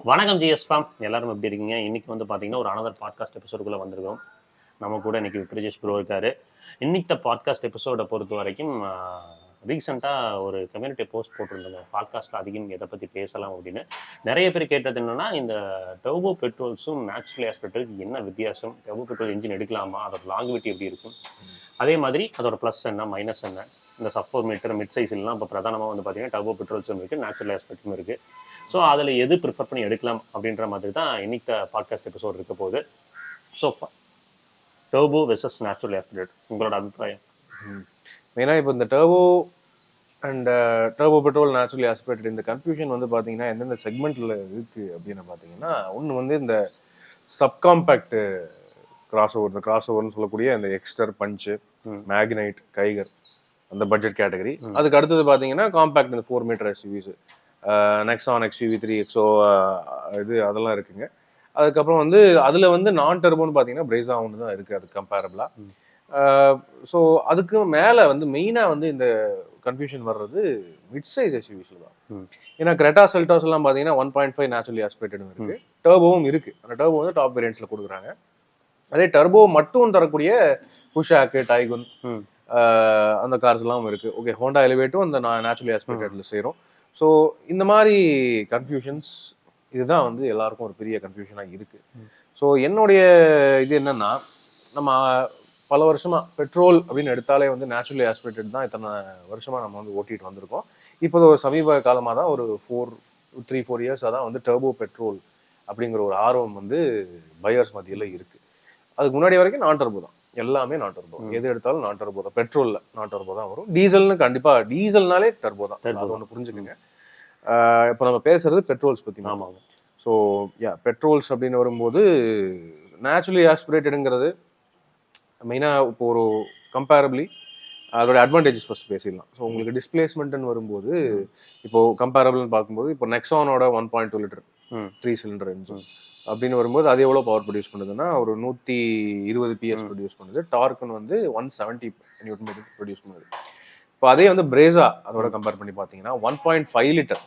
வணக்கம் ஜிஎஸ்ஃபாம், எல்லாரும் எப்படி இருக்கீங்க? இன்னைக்கு வந்து பார்த்தீங்கன்னா ஒரு அனதர் பாட்காஸ்ட் எபிசோடுக்குள்ளே வந்திருக்கோம். நம்ம கூட இன்னைக்கு விக்ரஜேஷ் ப்ரோ இருக்காரு. இன்னைக்கு பாட்காஸ்ட் எபிசோடை பொறுத்த வரைக்கும் ரீசெண்டாக ஒரு கம்யூனிட்டி போஸ்ட் போட்டிருந்தோங்க. பாட்காஸ்ட்டில் அதிகம் எதை பற்றி பேசலாம் அப்படின்னு. நிறைய பேர் கேட்டது என்னென்னா, இந்த டர்போ பெட்ரோல்ஸும் நேச்சுரல் ஆஸ்பெக்ட்டுக்கு என்ன வித்தியாசம்? டர்போ பெட்ரோல் இன்ஜின் எடுக்கலாமா? அதோட லாங்குவிட்டி எப்படி இருக்கும்? அதே மாதிரி அதோட ப்ளஸ் என்ன, மைனஸ் என்ன? இந்த சப் மீட்டர் மிட் சைஸ்லாம் இப்போ பிரதானமாக வந்து பார்த்தீங்கன்னா டர்போ பெட்ரோல்ஸும் இருக்குது, நேச்சுரல் ஆஸ்பெக்ட்டும் இருக்குது. ஸோ அதில் எது ப்ரிஃபர் பண்ணி எடுக்கலாம் அப்படின்ற மாதிரி தான் இன்னைக்கு பாட்காஸ்ட் எபிசோட் இருக்க போகுது. So turbo versus natural aspect, உங்களோட அபிப்பிராயம்? மெயினாக இப்போ இந்த turbo and turbo petrol naturally aspirated இந்த கன்ஃபியூஷன் வந்து பார்த்தீங்கன்னா எந்தெந்த செக்மெண்ட்டில் இருக்குது அப்படின்னு பார்த்தீங்கன்னா, ஒன்று வந்து இந்த சப்காம்பேக்ட் கிராஸ் ஓவர், இந்த கிராஸ் ஓவர்னு சொல்லக்கூடிய இந்த எக்ஸ்டர், பஞ்சு, மேக்னைட், கைகர் அந்த பட்ஜெட் கேட்டகரி. அதுக்கு அடுத்தது பார்த்தீங்கன்னா காம்பேக்ட், இந்த 4 metre SUVs, Nexon XUV3 Exo இது அதெல்லாம் இருக்குங்க. அதுக்கப்புறம் வந்து அதில் வந்து நான் டர்போன்னு பார்த்தீங்கன்னா பிரேசா ஒன்று தான் இருக்குது, அது கம்பேரபிளாக. ஸோ அதுக்கு மேலே வந்து மெயினாக வந்து இந்த கன்ஃபியூஷன் வர்றது மிட் சைஸ் எஸ்யூவிஸில் தான். ஏன்னா கிரெட்டா செல்டாஸ் எல்லாம் பார்த்தீங்கன்னா 1.5 நேச்சுரலி ஆஸ்பிரேட்டடும் இருக்குது, டர்போவும் இருக்குது. அந்த டர்போ வந்து டாப் வேரியன்ட்ஸில் கொடுக்குறாங்க. அதே டர்போ மட்டும் தரக்கூடிய புஷாக்கு, டைகுன் அந்த கார்ஸ் எல்லாம் இருக்குது. ஓகே, ஹோண்டா எலிவேட்டும் அந்த நேச்சுரலி ஆஸ்பிரேட்டடில் சேரும். ஸோ இந்த மாதிரி கன்ஃபியூஷன்ஸ் இதுதான் வந்து எல்லாருக்கும் ஒரு பெரிய கன்ஃபியூஷனாக இருக்குது. ஸோ என்னுடைய இது என்னன்னா, நம்ம பல வருஷமா பெட்ரோல் அப்படின்னு எடுத்தாலே வந்து நேச்சுரலி ஆஸ்பிரேட்டட் தான் இத்தனை வருஷமா நம்ம வந்து ஓட்டிட்டு வந்திருக்கோம். இப்போ ஒரு சமீப காலமாக தான் ஒரு 3-4 இயர்ஸாக தான் வந்து டர்போ பெட்ரோல் அப்படிங்கிற ஒரு ஆர்வம் வந்து பையர்ஸ் மத்தியில் இருக்கு. அதுக்கு முன்னாடி வரைக்கும் நான் டர்போ தான், எல்லாமே நான் டர்போ, எது எடுத்தாலும் நான் டர்போ தான். பெட்ரோல்ல நான் டர்போ தான் வரும். டீசல்னு கண்டிப்பா டீசல்னாலே டர்போ தான், அது ஒன்று புரிஞ்சுக்கோங்க. இப்போ நம்ம பேசுறது பெட்ரோல்ஸ் பற்றி. ஆமாம். ஸோ பெட்ரோல்ஸ் அப்படின்னு வரும்போது நேச்சுரலி ஆஸ்பிரேட்டடுங்கிறது மெயினாக இப்போ ஒரு கம்பேரபிளி அதோட அட்வான்டேஜஸ் ஃபர்ஸ்ட் பேசிடலாம். ஸோ உங்களுக்கு டிஸ்பிளேஸ்மெண்ட்னு வரும்போது இப்போ கம்பேரபிள்னு பார்க்கும்போது இப்போ நெக்ஸானோட 1.2 லிட்டர் 3 சிலிண்டர் என்ஜின் அப்படின்னு வரும்போது அது எவ்வளோ பவர் ப்ரொடியூஸ் பண்ணுதுன்னா ஒரு 120 PS ப்ரொடியூஸ் பண்ணுது. டார்க்குன்னு வந்து 170 Nm ப்ரொடியூஸ் பண்ணுது. இப்போ அதே வந்து பிரேசா அதோட கம்பேர் பண்ணி பார்த்தீங்கன்னா 1.5 லிட்டர்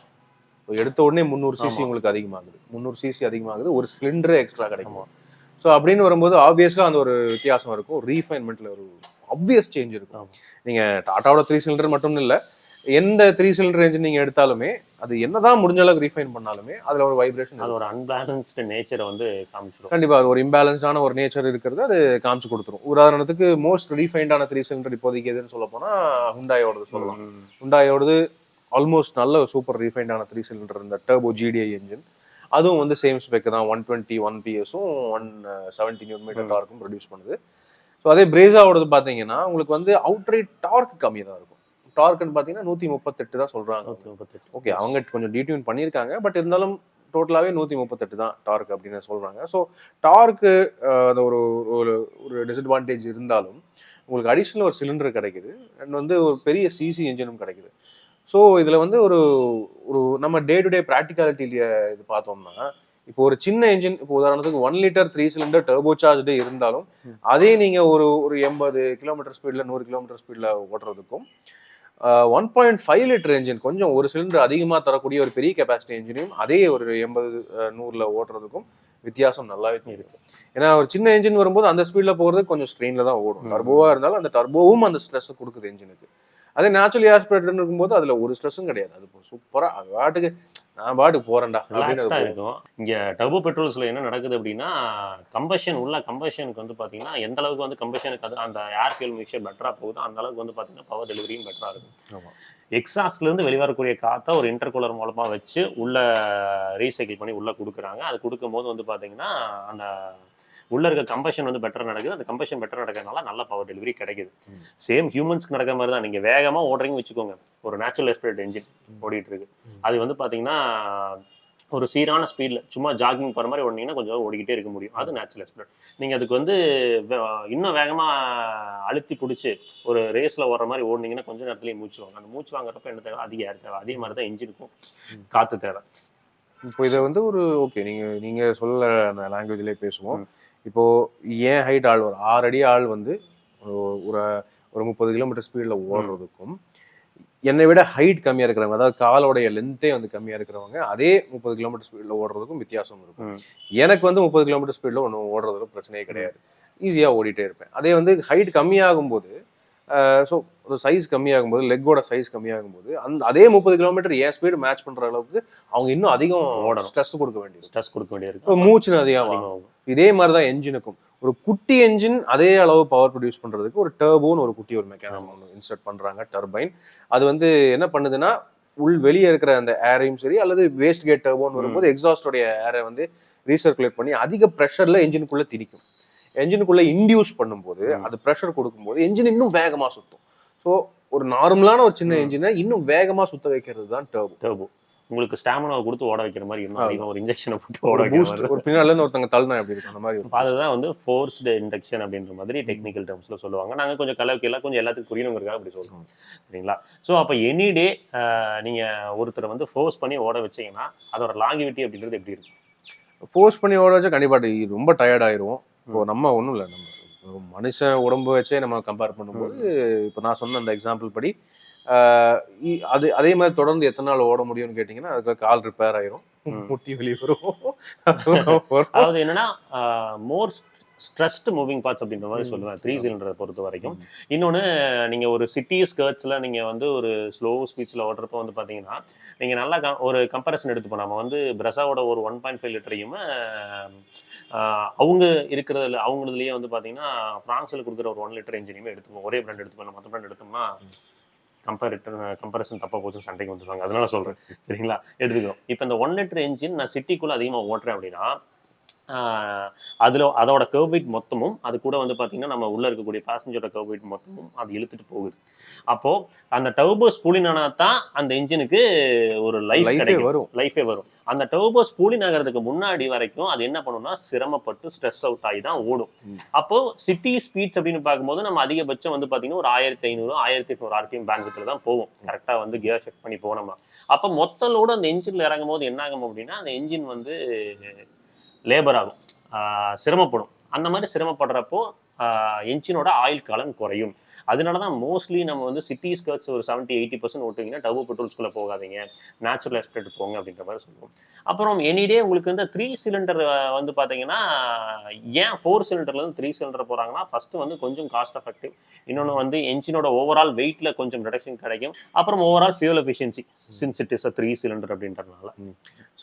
எடுத்த உடனே 300 சிசி உங்களுக்கு அதிகமாகுது. 300 சிசி அதிகமாகுது, ஒரு சிலிண்டரே எக்ஸ்ட்ரா கிடைக்குமா. ஸோ அப்படின்னு வரும்போது ஆப்வியஸாக அந்த ஒரு வித்தியாசம் இருக்கும். ரீஃபைன்மெண்ட்டில் ஒரு ஆப்வியஸ் சேஞ்ச் இருக்கும். நீங்கள் டாட்டாவோட 3 சிலிண்டர் மட்டும் இல்லை, எந்த 3 சிலிண்டர் என்ஜின் நீங்கள் எடுத்தாலுமே அது என்னதான் முடிஞ்ச அளவுக்கு ரீஃபைன் பண்ணாலுமே அதில் ஒரு வைப்ரேஷன், அது ஒரு அன்பேலன்ஸ்டு நேச்சரை வந்து காமிச்சிடும். கண்டிப்பாக அது ஒரு இம்பேலன்ஸ்டான ஒரு நேச்சர் இருக்கிறது அது காமிச்சு கொடுத்துரும். உதாரணத்துக்கு மோஸ்ட் ரீஃபைண்டான 3 சிலிண்டர் இப்போதைக்கு எதுன்னு சொல்ல போனால் ஹுண்டாயோடது சொல்லலாம். ஹுண்டாயோடது ஆல்மோஸ்ட் நல்ல சூப்பர் ரீஃபைண்டான 3 சிலிண்டர் இந்த டர்போ GDI என்ஜின். அதுவும் வந்து சேம் ஸ்பெக் தான், 121 PS-உம் 170 Nm டார்க்கும் ப்ரொடியூஸ் பண்ணுது. ஸோ அதே பிரேசாவோடது பார்த்தீங்கன்னா உங்களுக்கு வந்து அவுட்ரைட் டார்க் கம்மி தான் இருக்கும். டார்க்குன்னு பார்த்தீங்கன்னா 138 தான் சொல்கிறாங்க. ஓகே, அவங்க கொஞ்சம் டீட்யூன் பண்ணியிருக்காங்க, பட் இருந்தாலும் டோட்டலாகவே 138 தான் டார்க் அப்படின்னு சொல்கிறாங்க. ஸோ டார்க்கு அந்த ஒரு ஒரு டிஸ்அட்வான்டேஜ் இருந்தாலும் உங்களுக்கு அடிஷ்னல் ஒரு சிலிண்டர் கிடைக்குது அண்ட் வந்து ஒரு பெரிய சிசி என்ஜினும் கிடைக்குது. ஸோ இதில் வந்து ஒரு ஒரு நம்ம டே டு டே ப்ராக்டிகாலிட்டியில் இது பார்த்தோம்னா, இப்போ ஒரு சின்ன என்ஜின், இப்போ உதாரணத்துக்கு 1 லிட்டர் 3 சிலிண்டர் டர்போ சார்ஜ்டே இருந்தாலும் அதே நீங்கள் ஒரு 80 கிலோமீட்டர் ஸ்பீடில் 100 கிலோமீட்டர் ஸ்பீடில் ஓட்டுறதுக்கும் 1.5 லிட்டர் என்ஜின் கொஞ்சம் ஒரு சிலிண்டர் அதிகமாக தரக்கூடிய ஒரு பெரிய கெப்பாசிட்டி என்ஜினையும் அதே ஒரு 80-100 ஓட்டுறதுக்கும் வித்தியாசம் நல்லாவே இருக்கு. ஏன்னா ஒரு சின்ன என்ஜின் வரும்போது அந்த ஸ்பீடில் போகிறது கொஞ்சம் ஸ்ட்ரெயினில் தான் ஓடும். டர்போவாக இருந்தாலும் அந்த டர்போவும் அந்த ஸ்ட்ரெஸ் கொடுக்குது என்ஜினுக்கு. அதே நேச்சுரலி ஆஸ்பிரேட்டட் இருக்கும்போது அதுல ஒரு ஸ்ட்ரெஸ்ஸும் கிடையாது. அது சூப்பரா அது பாட்டுக்கு நான் பாட்டுக்கு போறேன்டா அப்படின்னு இருக்கும். இங்க டர்போ பெட்ரோல்ஸ்ல என்ன நடக்குது அப்படின்னா, கம்பஷனுக்கு வந்து பாத்தீங்கன்னா எந்த அளவுக்கு வந்து கம்பஷனுக்கு அது அந்த ஏர் ஃபியூல் மிக்சர் பெட்டரா போகுதோ அந்த அளவுக்கு வந்து பாத்தீங்கன்னா பவர் டெலிவரியும் பெட்டரா இருக்கும். எக்ஸாஸ்ட்ல இருந்து வெளிவரக்கூடிய காத்தை ஒரு இன்டர்கூலர் மூலமா வச்சு உள்ள ரீசைக்கிள் பண்ணி உள்ள கொடுக்குறாங்க. அது கொடுக்கும் போது வந்து பாத்தீங்கன்னா அந்த உள்ள இருக்க கம்பஷன் வந்து பெட்டர் நடக்குது. அந்த கம்பஷன் பெட்டர் நடக்கிறதுனால நல்ல பவர் டெலிவரி கிடைக்குது. சேம் ஹியூமன்ஸ்க்கு நடக்கிற மாதிரி தான். நீங்க வேகமா ஓடுறீங்கன்னு வச்சுக்கோங்க, ஒரு நேச்சுரல் ஆஸ்பிரேட்டட் என்ஜின் ஓடிட்டு இருக்கு, அது வந்து பாத்தீங்கன்னா ஒரு சீரான ஸ்பீடில் சும்மா ஜாகிங் போகிற மாதிரி ஓடினீங்கன்னா கொஞ்சம் ஓடிக்கிட்டே இருக்க முடியும். அது நேச்சுரல் ஆஸ்பிரேட். நீங்கள் அதுக்கு வந்து இன்னும் வேகமாக அழுத்தி பிடிச்சி ஒரு ரேஸில் ஓடுற மாதிரி ஓடினீங்கன்னா கொஞ்சம் நேரத்துலேயே மூச்சு வாங்க. அந்த மூச்சு வாங்குறப்ப என்ன தேவை? அதிக ஏர் தேவை. அதே மாதிரி தான் இன்ஜினுக்கும் காற்று தேவை. இப்போ இதை வந்து ஒரு ஓகே நீங்கள் சொல்ல அந்த லாங்குவேஜ்லேயே பேசுவோம். இப்போ ஏன் ஹைட் ஆள் ஒரு 6 அடி ஆள் வந்து ஒரு 30 கிலோமீட்டர் ஸ்பீடில் ஓடுறதுக்கும் என்னை விட ஹைட் கம்மியா இருக்கிறவங்க, அதாவது காலோடைய லென்த்தே வந்து கம்மியா இருக்கிறவங்க அதே 30 கிலோமீட்டர் ஸ்பீட்ல ஓடுறதுக்கும் வித்தியாசம் இருக்கும். எனக்கு வந்து 30 கிலோமீட்டர் ஸ்பீட்ல ஒன்றும் ஓடுறதுல பிரச்சனையே கிடையாது. ஈஸியா ஓடிட்டே இருப்பேன். அதே வந்து ஹைட் கம்மியாகும் போது ஸோ ஒரு சைஸ் கம்மியாகும்போது, லெக்கோட சைஸ் கம்மியாகும்போது அதே 30 கிலோமீட்டர் என் ஸ்பீடு மேட்ச் பண்ற அளவுக்கு அவங்க இன்னும் அதிகம் ஸ்ட்ரெஸ் கொடுக்க வேண்டியது. ஸ்ட்ரெஸ் கொடுக்க வேண்டியது, மூச்சு அதிகமாகும். இதே மாதிரி தான் என்ஜினுக்கும். ஒரு குட்டி என்ஜின் அதே அளவு பவர் ப்ரொடியூஸ் பண்றதுக்கு ஒரு டர்போன்னு ஒரு குட்டி ஒரு மெக்கானிசம் ஒன்று இன்சர்ட் பண்றாங்க, டர்பைன். அது வந்து என்ன பண்ணுதுன்னா, வெளியே இருக்கிற அந்த ஏரையும் சரி அல்லது வேஸ்ட் கேட் டர்போன்னு வரும்போது எக்ஸாஸ்டோடைய ஏரை வந்து ரீசர்க்குலேட் பண்ணி அதிக ப்ரெஷர்ல என்ஜினுக்குள்ள திரிக்கும். என்ஜினுக்குள்ள இன்டியூஸ் பண்ணும்போது அது ப்ரெஷர் கொடுக்கும்போது என்ஜின் இன்னும் வேகமா சுத்தும். ஸோ ஒரு நார்மலான ஒரு சின்ன என்ஜினை இன்னும் வேகமா சுத்த வைக்கிறது தான் டர்போ. உங்களுக்கு ஸ்டாமினாவை கொடுத்து ஓட வைக்கிற மாதிரி இன்னும் ஒரு இன்ஜெக்ஷனை போட்டு ஓட வைக்கிற ஒரு பின்னால ஒருத்தங்க தள்ளினா எப்படி இருக்கும் அந்த மாதிரி. அதுதான் வந்து ஃபோர்ஸ்டு இண்டக்ஷன் அப்படின்ற மாதிரி டெக்னிக்கல் டேர்ம்ஸ்ல சொல்லுவாங்க. நாங்க கொஞ்சம் கலவைக்கெல்லாம் கொஞ்சம் எல்லாத்துக்கும் புரியணுங்கிறதுக்காக அப்படி சொல்றோம், சரிங்களா? ஸோ அப்போ எனி டே நீங்க ஒருத்தரை வந்து ஃபோர்ஸ் பண்ணி ஓட வச்சீங்கன்னா அதோட லாங்கிவிட்டி அப்படின்றது எப்படி இருக்கும்? ஃபோர்ஸ் பண்ணி ஓட வச்சா கண்டிப்பா ரொம்ப டயர்ட் ஆயிரும். இப்போ நம்ம ஒன்றும் இல்லை, நம்ம மனுஷன் உடம்பு வச்சே நம்ம கம்பேர் பண்ணும்போது இப்போ நான் சொன்ன அந்த எக்ஸாம்பிள் படி அதே மாதிரி தொடர்ந்து எத்தனை நாள் ஓட முடியும்னு கேட்டிங்கன்னா அதுக்கு கால் ரிப்பேர் ஆயிரும், முட்டி வெளியே வரும். அதாவது என்னன்னா மோர் ஸ்ட்ரெஸ்ட் மூவிங் பார்ட்ஸ் அப்படின்ற மாதிரி சொல்லுவேன் 3 சிலிண்டரை பொறுத்த வரைக்கும். இன்னொன்று, நீங்கள் ஒரு சிட்டி ஸ்கர்ட்ஸில் நீங்கள் வந்து ஒரு ஸ்லோ ஸ்பீட்ஸில் ஓடுறப்ப வந்து பார்த்தீங்கன்னா நீங்கள் நல்லா ஒரு கம்பேரிசன் எடுத்துப்போம். நம்ம வந்து பிரசாவோட ஒரு 1.5 லிட்டரையும் அவங்க இருக்கிறதுல அவங்களதுலேயே வந்து பார்த்தீங்கன்னா ஃப்ரான்ஸில் கொடுக்குற ஒரு 1 லிட்டர் என்ஜினையுமே எடுத்துப்போம். ஒரே பிராண்ட் எடுத்துப்போம், மற்ற பிராண்ட் எடுத்தோம்னா கம்பேரிசன் தப்பா போச்சு சண்டைக்கு வந்துருவாங்க. அதனால சொல்றேன், சரிங்களா? எடுத்துக்கிறோம். இப்போ இந்த 1 லிட்டர் என்ஜின் நான் சிட்டிக்குள்ள அதிகமாக ஓட்டுறேன் அப்படின்னா அதோட கர்வ் வெயிட் மொத்தமும் அது கூட வந்து பார்த்தீங்கன்னா நம்ம உள்ள இருக்கக்கூடிய பேசஞ்சரோட கர்வ் வெயிட் மொத்தமும் அது இழுத்துட்டு போகுது. அப்போ அந்த டர்போ ஸ்பூலின் ஆனா தான் அந்த என்ஜினுக்கு ஒரு லைஃபே வரும். அந்த டர்போ ஸ்பூலின் ஆகிறதுக்கு முன்னாடி வரைக்கும் அது என்ன பண்ணும்னா சிரமப்பட்டு ஸ்ட்ரெஸ் அவுட் ஆகி தான் ஓடும். அப்போ சிட்டி ஸ்பீட்ஸ் அப்படின்னு பார்க்கும்போது நம்ம அதிகபட்சம் வந்து பார்த்தீங்கன்னா ஒரு 1500 1800 RPM பேண்ட்வித்ல தான் போகும், கரெக்டாக வந்து கியர் செக் பண்ணி போனோம்னா. அப்போ மொத்த லோடு அந்த என்ஜின்ல இறங்கும் போது என்ன ஆகும் அப்படின்னா அந்த என்ஜின் வந்து லேபர் ஆகும், சிரமப்படும். அந்த மாதிரி சிரமப்படுறப்போ என்ஜினோட ஆயில் காலம் குறையும். அதனாலதான் மோஸ்ட்லி நம்ம வந்து சிட்டி ஸ்கர்ட்ஸ் ஒரு 70-80% ஓட்டுவீங்கன்னா டர்போ பெட்ரோல்ஸ்குள்ள போகாதீங்க, நேச்சுரல் ஆஸ்பிரேட் போங்க அப்படின்ற மாதிரி சொல்லுவோம். அப்புறம் எனிடே உங்களுக்கு வந்து 3 சிலிண்டர் வந்து பாத்தீங்கன்னா ஏன் 4 சிலிண்டர்ல இருந்து 3 சிலிண்டர் போறாங்கன்னா ஃபர்ஸ்ட் வந்து கொஞ்சம் காஸ்ட் எஃபெக்டிவ், இன்னொன்று வந்து என்ஜினோட ஓவரால் வெயிட்ல கொஞ்சம் ரிடக்ஷன் கிடைக்கும், அப்புறம் overall fuel efficiency since it is 3 cylinder அப்படின்றதுனால.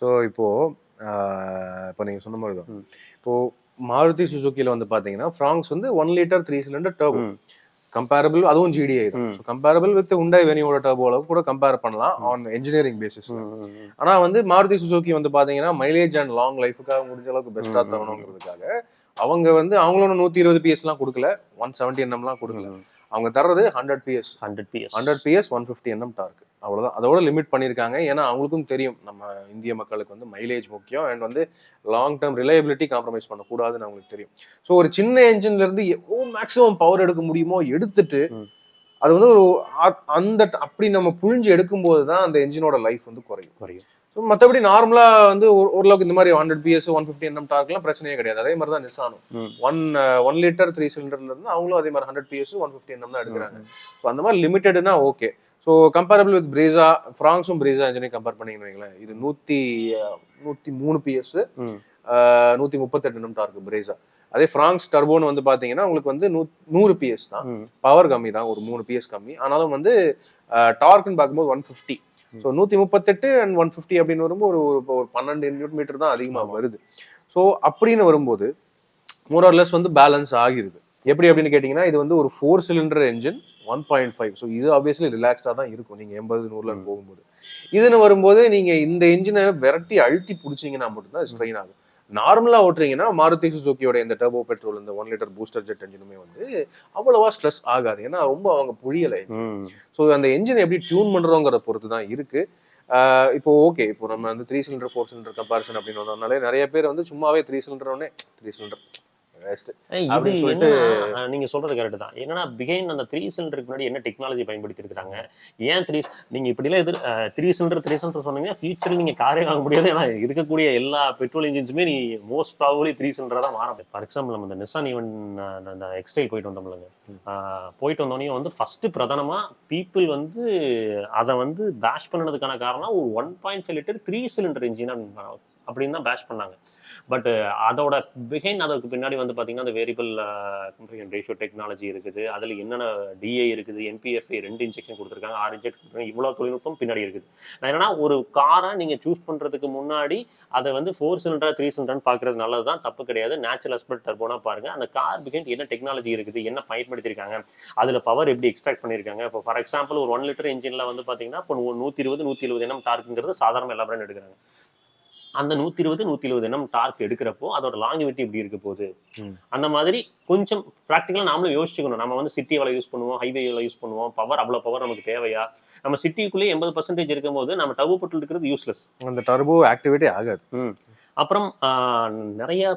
ஸோ இப்போ நீங்க சொன்ன மாதிரி தான் இப்போ மாருதி சுசுக்கில வந்து பாத்தீங்கன்னா ஃப்ராங்ஸ் வந்து 1 லிட்டர் 3 சிலிண்டர் டர்போ கம்பேரபிள், அதுவும் GDI தான். கம்பேரபிள் வித் ஹுண்டாய் வெனியோட டர்போ அளவுக்கு கூட கம்பேர் பண்ணலாம் ஆன் என்ஜினியரிங் பேசிஸ். ஆனா வந்து மாருதி சுசுகி வந்து பாத்தீங்கன்னா மைலேஜ் அண்ட் லாங் லைஃபுக்காக முடிஞ்ச அளவுக்கு பெஸ்டா தரணுங்கிறதுக்காக அவங்க வந்து அவங்களோட 120 PS எல்லாம் கொடுக்கல, 170 NM எல்லாம் கொடுக்கல. அவங்க தர்றது 100 PS 150 NM டார்க், அவ்வளவுதான். அதோட லிமிட் பண்ணியிருக்காங்க. ஏன்னா அவங்களுக்கும் தெரியும் நம்ம இந்திய மக்களுக்கு வந்து மைலேஜ் முக்கியம் அண்ட் வந்து லாங் டேர்ம் ரிலையபிலிட்டி காம்ப்ரமைஸ் பண்ணக்கூடாதுன்னு அவங்களுக்கு தெரியும். ஸோ ஒரு சின்ன என்ஜின்ல இருந்து எவ்வளோ மேக்ஸிமம் பவர் எடுக்க முடியுமோ எடுத்துட்டு அது வந்து ஒரு அப்படி நம்ம புழிஞ்சு எடுக்கும் போது தான் அந்த என்ஜினோட லைஃப் வந்து குறையும். ஸோ மற்றபடி நார்மலா வந்து ஓரளவுக்கு இந்த மாதிரி 100 PS 150 NM டார்க்லாம் பிரச்சனையே கிடையாது. அதே மாதிரி தான் நிசானும் 1 லிட்டர் 3 சிலிண்டர்ல இருந்து அவங்களும் அதே மாதிரி 100 PS 150 NM தான் எடுக்கிறாங்க. ஸோ அந்த மாதிரி லிமிட்டட்னா okay. So comparable with Brezza, ஃப்ராங்ஸும் பிரேசா இன்ஜினையும் கம்பேர் பண்ணிங்கன்னு வைங்களேன், இது 103 PS 138 NM டார்க் பிரேசா. அதே ஃப்ராங்ஸ் டர்போன்னு வந்து பாத்தீங்கன்னா உங்களுக்கு வந்து 100 PS தான், பவர் கம்மி தான், ஒரு 3 PS கம்மி. ஆனாலும் வந்து டார்க்னு பார்க்கும்போது 150. ஸோ 138 அண்ட் 150 அப்படின்னு வரும்போது ஒரு 12 Nm தான் அதிகமாக வருது. ஸோ அப்படின்னு வரும்போது மோர் ஆர் லெஸ் வந்து பேலன்ஸ் ஆகிருது. எப்படி அப்படின்னு கேட்டிங்கன்னா இது வந்து ஒரு 4 சிலிண்டர் என்ஜின் 1.5. ஸோ இது ஆப்வியஸ்லி ரிலாக்ஸ்டாக தான் இருக்கும் நீங்கள் 80-100 போகும்போது. இதுன்னு வரும்போது நீங்கள் இந்த என்ஜினை விரட்டி அழுத்தி பிடிச்சிங்கன்னா மட்டும்தான் ஸ்ட்ரெயின் ஆகும். நார்மலா ஓட்டுறீங்கன்னா மாருதி சுசுகியோட இந்த டர்போ பெட்ரோல் இந்த 1 லிட்டர் பூஸ்டர் ஜெட் என்ஜினுமே வந்து அவ்வளவா ஸ்ட்ரெஸ் ஆகாது. ஏன்னா ரொம்ப அவங்க புரியலை. ஸோ அந்த என்ஜின் எப்படி டியூன் பண்றோங்கிறத பொறுத்து தான் இருக்கு. இப்போ ஓகே, இப்போ நம்ம வந்து 3 சிலிண்டர் 4 சிலிண்டர் கம்பேரிசன் அப்படின்னு வந்தோம்னாலே நிறைய பேர் வந்து சும்மாவே 3 சிலிண்டர் வேஸ்ட் இது அப்படின்னு சொல்லிட்டு. என்னன்னா நீங்க சொல்றது கரெக்ட் தான். என்னன்னா பிகைன் அந்த 3 சிலிண்டருக்கு முன்னாடி என்ன டெக்னாலஜி பயன்படுத்தி இருக்காங்க, ஏன் 3 நீங்க இப்படிலாம் 3 சிலிண்டர் சொன்னீங்கன்னா ஃபியூச்சர்ல நீங்க காரே வாங்க முடியாது. ஏன்னா இருக்கக்கூடிய எல்லா பெட்ரோல் இன்ஜின்ஸுமே நீ மோஸ்ட் ப்ராபபிலி 3 சிலிண்டரா தான் மாறும். ஃபார் எக்ஸாம்பிள் நம்ம இந்த நிசான் ஈவன் அந்த எக்ஸ்டைல் போயிட்டு வந்தோம்லங்க, போயிட்டு வந்தோடனே வந்து ஃபர்ஸ்ட் பிரதானமா பீப்புள் வந்து அதை வந்து பேஷ் பண்ணதுக்கான காரணம் ஒரு 1.5 லிட்டர் 3 சிலிண்டர் இன்ஜின் அப்படின்னு தான் பேஷ் பண்ணாங்க. பட் அதோட பிஹைண்ட் அதற்கு பின்னாடி வந்து பார்த்தீங்கன்னா அந்த வேரியபிள் கம்ப்ரஷன் ரேஷியோ டெக்னாலஜி இருக்குது. அதில் என்னென்ன டிஏ இருக்குது, என்பிஎஃப்ஐ 2 இன்ஜெக்ஷன் கொடுத்துருக்காங்க, 6 இன்ஜெக்ட் கொடுத்துருக்காங்க, இவ்வளோ தொழில்நுட்பம் பின்னாடி இருக்குது. நான் என்னன்னா ஒரு காரை நீங்கள் சூஸ் பண்ணுறதுக்கு முன்னாடி அதை வந்து 4 சிலிண்டரா 3 சிலிண்டர்னு பார்க்குறது நல்லது தான், தப்பு கிடையாது. நேச்சுரல் அஸ்பெக்ட் டர்போனா பாருங்க, அந்த கார் பிஹைண்ட் என்ன டெக்னாலஜி இருக்குது, என்ன பயன்படுத்தியிருக்காங்க, அதில் பவர் எப்படி எக்ஸ்ட்ராக்ட் பண்ணியிருக்காங்க. இப்போ ஃபார் எக்ஸாம்பிள் ஒரு 1 லிட்டர் இன்ஜினில் வந்து பார்த்தீங்கன்னா இப்போ 120 170 டார்க்குங்கிறது சாதாரண எல்லா பிராண்ட் எடுக்கிறாங்க. அந்த 120 என்எம் டார்க் எடுக்கிறப்போ அதோட லாங்கிவிட்டி எப்படி இருக்க போகுது, அந்த மாதிரி கொஞ்சம் ப்ராக்டிக்கலாக நாமளும் யோசிச்சுக்கணும். நம்ம வந்து சிட்டி எவ்வளோ யூஸ் பண்ணுவோம், ஹைவே எவ்வளோ யூஸ் பண்ணுவோம், பவர் அவ்வளோ பவர் நமக்கு தேவையா, நம்ம சிட்டிக்குள்ளேயே 80% இருக்கும்போது நம்ம டர்போ பெட்ரோல் இருக்கிறது யூஸ்லெஸ், அந்த டர்போ ஆக்டிவேட்டே ஆகாது. அப்புறம் நிறைய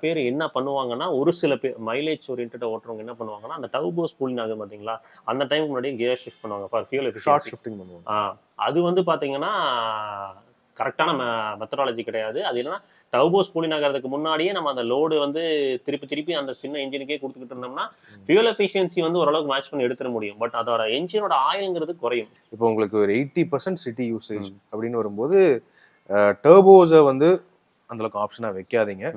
பேர் என்ன பண்ணுவாங்கன்னா, ஒரு சில பேர் மைலேஜ் ஓரியன்டாக ஓட்டுறவங்க என்ன பண்ணுவாங்கன்னா, அந்த டர்போ ஸ்பூலிங் ஆகுது பார்த்தீங்களா, அந்த டைமுக்கு முன்னாடியே கியர் ஷிஃப்ட் பண்ணுவாங்க ஃபார் ஃபியூல் எஃபிஷியன்சி. ஷிஃப்டிங் பண்ணுவாங்க. அது வந்து பார்த்தீங்கன்னா கரெக்டான மெத்தடாலஜி கிடையாது. அது என்னன்னா டர்போ ஸ்பூலிங் ஆகிறதுக்கு முன்னாடியே நம்ம அந்த லோடு வந்து திருப்பி அந்த சின்ன இன்ஜினுக்கே கொடுத்துக்கிட்டு இருந்தோம்னா ஃபியூல் எஃபிஷியன்சி வந்து ஓரளவுக்கு மேட்ச் பண்ணி எடுத்துட முடியும். பட் அதோட என்ஜினோட ஆயிலுங்கிறது குறையும். இப்போ உங்களுக்கு ஒரு 80% சிட்டி யூசேஜ் அப்படின்னு வரும்போது டர்போஸை வந்து அந்தளவுக்கு ஆப்ஷனாக வைக்காதீங்க.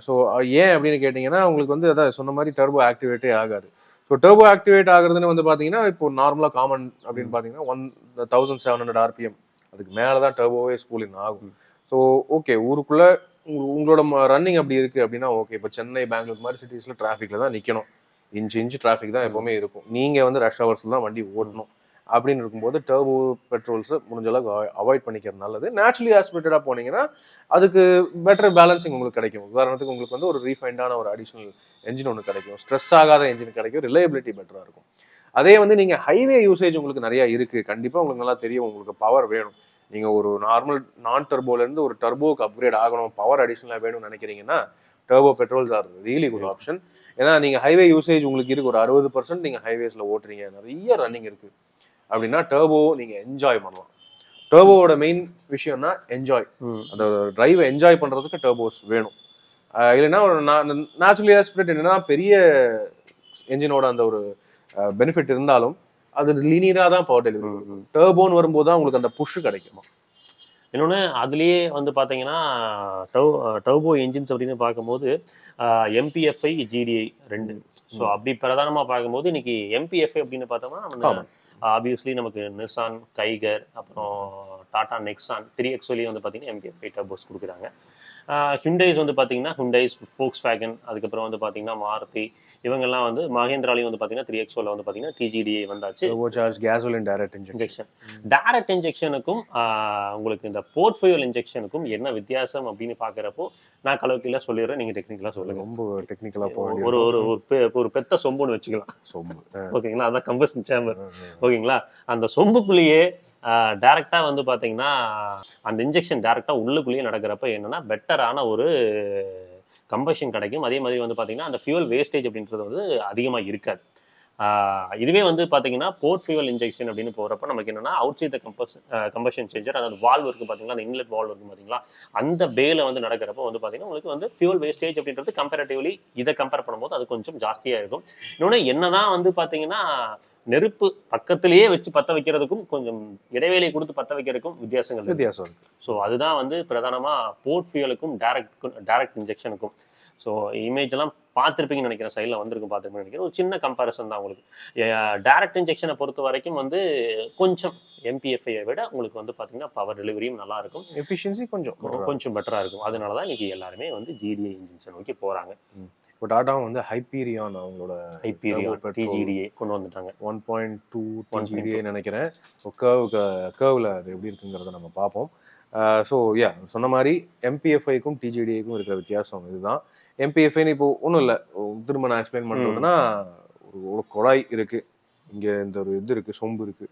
ஸோ ஏன் அப்படின்னு கேட்டிங்கன்னா, உங்களுக்கு வந்து அதான் சொன்ன மாதிரி டர்போ ஆக்டிவேட்டே ஆகாது. ஸோ டர்போ ஆக்டிவேட் ஆகுறதுன்னு வந்து பார்த்தீங்கன்னா, இப்போ நார்மலாக காமன் அப்படின்னு பார்த்தீங்கன்னா 1700 RPM அதுக்கு மேலே தான் டர்போவே ஸ்பூலிங் ஆகும். ஸோ ஓகே, ஊருக்குள்ளே உங்களோட ரன்னிங் அப்படி இருக்குது அப்படின்னா ஓகே. இப்போ சென்னை, பெங்களூர் மாதிரி சிட்டிஸில் டிராஃபிக்கில் தான் நிற்கணும், இன்ச்சு டிராஃபிக் தான் எப்போவுமே இருக்கும். நீங்கள் வந்து ரஷ் ஹவர்ஸில் தான் வண்டி ஓட்டணும். அப்படின்னு இருக்கும்போது டர்போ பெட்ரோல்ஸை முடிஞ்ச அளவுக்கு அவாய்ட் பண்ணிக்கிறது நல்லது. நேச்சுரலி ஆஸ்பிரேட்டடாக போனீங்கன்னா அதுக்கு பெட்டர் பேலன்சிங் உங்களுக்கு கிடைக்கும். உதாரணத்துக்கு உங்களுக்கு வந்து ஒரு ரீஃபைண்டான ஒரு அடிஷ்னல் என்ஜின் ஒன்று கிடைக்கும், ஸ்ட்ரெஸ் ஆகாத என்ஜின் கிடைக்கும், ரிலையபிலிட்டி பெட்டராக இருக்கும். அதே வந்து நீங்கள் ஹைவே யூசேஜ் உங்களுக்கு நிறையா இருக்குது, கண்டிப்பாக உங்களுக்கு நல்லா தெரியும், உங்களுக்கு பவர் வேணும், நீங்கள் ஒரு நார்மல் நான் டர்போலேருந்து ஒரு டர்போக்கு அப்கிரேட் ஆகணும், பவர் அடிஷ்னலாக வேணும்னு நினைக்கிறீங்கன்னா turbo petrols are really good option. ஏன்னா நீங்கள் ஹைவே யூசேஜ் உங்களுக்கு இருக்குது, ஒரு 60% நீங்கள் ஹைவேஸில் ஓட்டுறீங்க, நிறைய ரன்னிங் இருக்குது அப்படின்னா டர்போ நீங்கள் என்ஜாய் பண்ணலாம். டர்போவோட மெயின் விஷயம்னா என்ஜாய், அந்த டிரைவை என்ஜாய் பண்ணுறதுக்கு டர்போஸ் வேணும். இல்லைன்னா ஒரு நேச்சுரலி ஆஸ்பிரேட் என்னன்னா பெரிய என்ஜினோட அந்த ஒரு பெனிஃபிட் இருந்தாலும் அது லீனியராக தான் பவர் டெலிவரி. டர்போன்னு வரும்போது தான் உங்களுக்கு அந்த புஷ் கிடைக்குமா. இன்னொன்று அதுலேயே வந்து பார்த்தீங்கன்னா டர்போ என்ஜின்ஸ் அப்படின்னு பார்க்கும்போது எம்பிஎஃப்ஐ, ஜிடிஐ 2. ஸோ அப்படி பிரதானமாக பார்க்கும்போது இன்னைக்கு எம்பிஎஃப்ஐ அப்படின்னு பார்த்தோம்னா நம்ம ஆப்வியஸ்லி நமக்கு நிசான், டைகர், அப்புறம் டாடா நெக்ஸான் 3XOலேயே வந்து பார்த்தீங்கன்னா எம்பிஎஃப்ஐ டர்போஸ் கொடுக்குறாங்க. ஹுண்டைஸ் வந்து பார்த்தீங்கன்னா ஹுண்டைஸ், ஃபோக்ஸ்வேகன், அதுக்கப்புறம் வந்து பார்த்தீங்கன்னா மாருதி, இவங்கெல்லாம் வந்து மகேந்திராலையும் வந்து பார்த்தீங்கன்னா 3XOவில் வந்து பார்த்தீங்கன்னா டிஜிடிஐ வந்தாச்சு. Gasoline direct injection. டைரக்ட் இன்ஜெக்ஷனுக்கும் உங்களுக்கு இந்த போர்ட் ஃபியூல் இன்ஜெக்ஷனுக்கும் என்ன வித்தியாசம் அப்படின்னு பார்க்குறப்போ நான் கலவைக்கெல்லாம் சொல்லிடுறேன், நீங்கள் டெக்னிக்கலாக சொல்லுங்கள். ரொம்ப டெக்னிக்கலாக ஒரு பெத்த சொம்புன்னு வச்சுக்கலாம், சொம்பு ஓகேங்களா, அதான் கம்பஷன் சேம்பர் ஓகேங்களா. அந்த சொம்புக்குள்ளேயே டைரெக்டாக வந்து பார்த்தீங்கன்னா அந்த இன்ஜெக்ஷன் டைரெக்டாக உள்ளுக்குள்ளேயே நடக்கிறப்ப என்னன்னா பெட்டரான ஒரு கம்பஷன் கிடைக்கும். அதே மாதிரி வந்து பார்த்தீங்கன்னா அந்த ஃபியூல் வேஸ்டேஜ் அப்படின்றது வந்து அதிகமாக இருக்காது. இதுவே வந்து பார்த்தீங்கன்னா போர்ட் ஃபியூல் இன்ஜெக்ஷன் அப்படின்னு போகிறப்ப நமக்கு என்னன்னா outside the combustion chamber, அதாவது வால்வ் இருக்குது பார்த்தீங்களா, அந்த இன்லெட் வால்வ் இருக்குது பார்த்தீங்களா, அந்த பேல வந்து நடக்கிறப்போ வந்து பார்த்தீங்கன்னா உங்களுக்கு வந்து ஃபியூல் வேஸ்டேஜ் அப்படின்றது கம்பேரிட்டிவ்லி இதை கம்பேர் பண்ணும்போது அது கொஞ்சம் ஜாஸ்தியாக இருக்கும். இன்னொன்று என்னதான் வந்து பார்த்தீங்கன்னா நெருப்பு பக்கத்திலேயே வச்சு பற்ற வைக்கிறதுக்கும் கொஞ்சம் இடைவேளை கொடுத்து பற்ற வைக்கிறதுக்கும் வித்தியாசம். ஸோ அதுதான் வந்து பிரதானமாக போர்ட் ஃபியூலுக்கும் டைரக்ட் இன்ஜெக்ஷனுக்கும். ஸோ இமேஜ் எல்லாம் பார்த்துருப்பீங்கன்னு நினைக்கிறேன், சைடில் வந்திருக்கும் பார்த்துருப்பீங்கன்னு நினைக்கிறேன். ஒரு சின்ன கம்பேரிசன் தான் உங்களுக்கு. டைரக்ட் இன்ஜெக்ஷனை பொறுத்த வரைக்கும் வந்து கொஞ்சம் எம்பிஎஃப்ஐயை விட உங்களுக்கு வந்து பார்த்தீங்கன்னா பவர் டெலிவரியும் நல்லா இருக்கும், எஃபிஷியன்சி கொஞ்சம் பெட்டராக இருக்கும். அதனால தான் இன்னைக்கு எல்லாருமே வந்து ஜிடிஐ இன்ஜின்ஸை நோக்கி போகிறாங்க. இப்போ டாட்டாவும் வந்து ஹைப்பீரியான் அவங்களோட டிஜிடிஏ கொண்டு வந்துட்டாங்க, 1.2 டிஜிடிஏ நினைக்கிறேன். கர்வில் அது எப்படி இருக்குங்கிறத நம்ம பார்ப்போம். ஸோ சொன்ன மாதிரி எம்பிஎஃப்ஐக்கும் டிஜிடிஐக்கும் இருக்கிற வித்தியாசம் இதுதான். எம்பிஎஃப்ஐன்னு இப்போ ஒன்றும் இல்லை, திரும்ப நான் எக்ஸ்பிளைன் பண்ணுறதுன்னா ஒரு குழாய் இருக்கு, இங்க இந்த ஒரு இது இருக்கு, சொம்பு இருக்கு,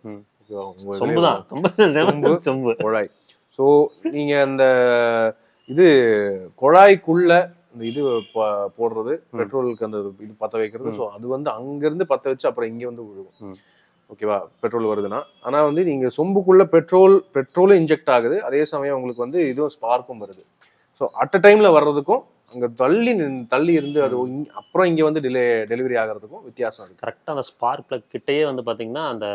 சொம்பு குழாய். ஸோ நீங்க அந்த இது குழாய்க்குள்ள இந்த இது போடுறது, பெட்ரோலுக்கு அந்த இது பற்ற வைக்கிறது. ஸோ அது வந்து அங்கேருந்து பற்ற வச்சு அப்புறம் இங்கே வந்து விழுகும். ஓகேவா, பெட்ரோல் வருதுன்னா. ஆனால் வந்து நீங்கள் சொம்புக்குள்ளே பெட்ரோலும் இன்ஜெக்ட் ஆகுது, அதே சமயம் உங்களுக்கு வந்து இதுவும் ஸ்பார்க்கும் வருது. ஸோ அட் அ டைமில் வர்றதுக்கும் அங்கே தள்ளி இருந்து அது அப்புறம் இங்கே வந்து டெலிவரி ஆகிறதுக்கும் வித்தியாசம் இருக்குது. கரெக்டாக அந்த ஸ்பார்க் பிளக் கிட்டேயே வந்து பார்த்தீங்கன்னா அந்த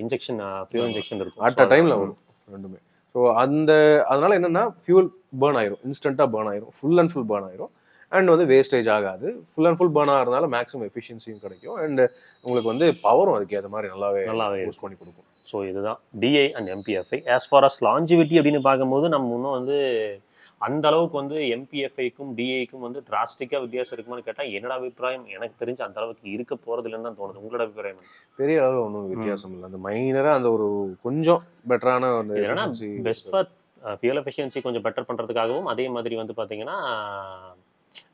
இன்ஜெக்ஷன் ஃபியூல் இன்ஜெக்ஷன் இருக்கும். அட் அ டைமில் வரும் ரெண்டுமே. ஸோ அதனால என்னென்னா ஃபியூல் பேர்ன் ஆயிரும், இன்ஸ்டண்ட்டாக பேர்ன் ஆயிரும், ஃபுல் அண்ட் ஃபுல் பேர்ன் ஆயிரும். அண்ட் வந்து வேஸ்டேஜ் ஆகாது, ஃபுல் அண்ட் ஃபுல் பேர்ன் ஆகிறதுனால மேக்ஸிமம் எஃபிஷியன்சியும் கிடைக்கும். அண்ட் உங்களுக்கு வந்து பவரும் அதுக்கு ஏற்ற மாதிரி நல்லாவே யூஸ் பண்ணி கொடுக்கும். ஸோ இதுதான் DI and MPFI. As far as longevity அப்படின்னு பார்க்கும்போது நம்ம இன்னும் வந்து அந்த அளவுக்கு வந்து எம்பிஎஃப்ஐக்கும் டிஐக்கும் வந்து டிராஸ்டிக்காக வித்தியாசம் இருக்குமான்னு கேட்டால் என்னோட அபிப்பிராயம் எனக்கு தெரிஞ்சு அந்த அளவுக்கு இருக்க போகிறது இல்லைன்னு தான் தோணுது. உங்களோட அபிப்பிராயம்? பெரிய அளவு ஒன்றும் வித்தியாசம் இல்லை. அந்த மைனராக அந்த ஒரு கொஞ்சம் பெட்டரான ஏன்னா பெஸ்ட் ஃபார் ஃபியூல் எஃபிஷியன்சி கொஞ்சம் பெட்டர் பண்ணுறதுக்காகவும், அதே மாதிரி வந்து பார்த்தீங்கன்னா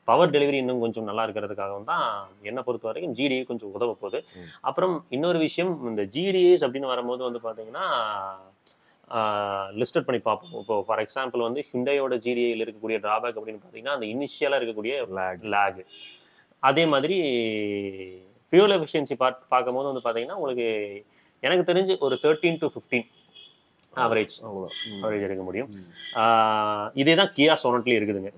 பவர் டெலிவரி இன்னும் கொஞ்சம் நல்லா இருக்கிறதுக்காகவும் தான் என்னை பொறுத்த வரைக்கும் ஜிடிஏ கொஞ்சம் உதவ போகுது. அப்புறம் இன்னொரு விஷயம், இந்த ஜிடிஏஸ் அப்படின்னு வரும்போது வந்து பார்த்தீங்கன்னா லிஸ்டட் பண்ணி பார்ப்போம். இப்போ ஃபார் எக்ஸாம்பிள் வந்து ஹிண்டையோட ஜிடிஏயில் இருக்கக்கூடிய ட்ராபேக் அப்படின்னு பார்த்தீங்கன்னா அந்த இனிஷியலாக இருக்கக்கூடிய லேக். அதே மாதிரி ஃபியூல் எஃபிஷியன்சி பார்க்கும்போது வந்து பார்த்தீங்கன்னா உங்களுக்கு எனக்கு தெரிஞ்சு ஒரு 13 to 15 ஆவரேஜ் எடுக்க முடியும். இதே தான் கியா சோனட்லேயும் இருக்குதுங்க.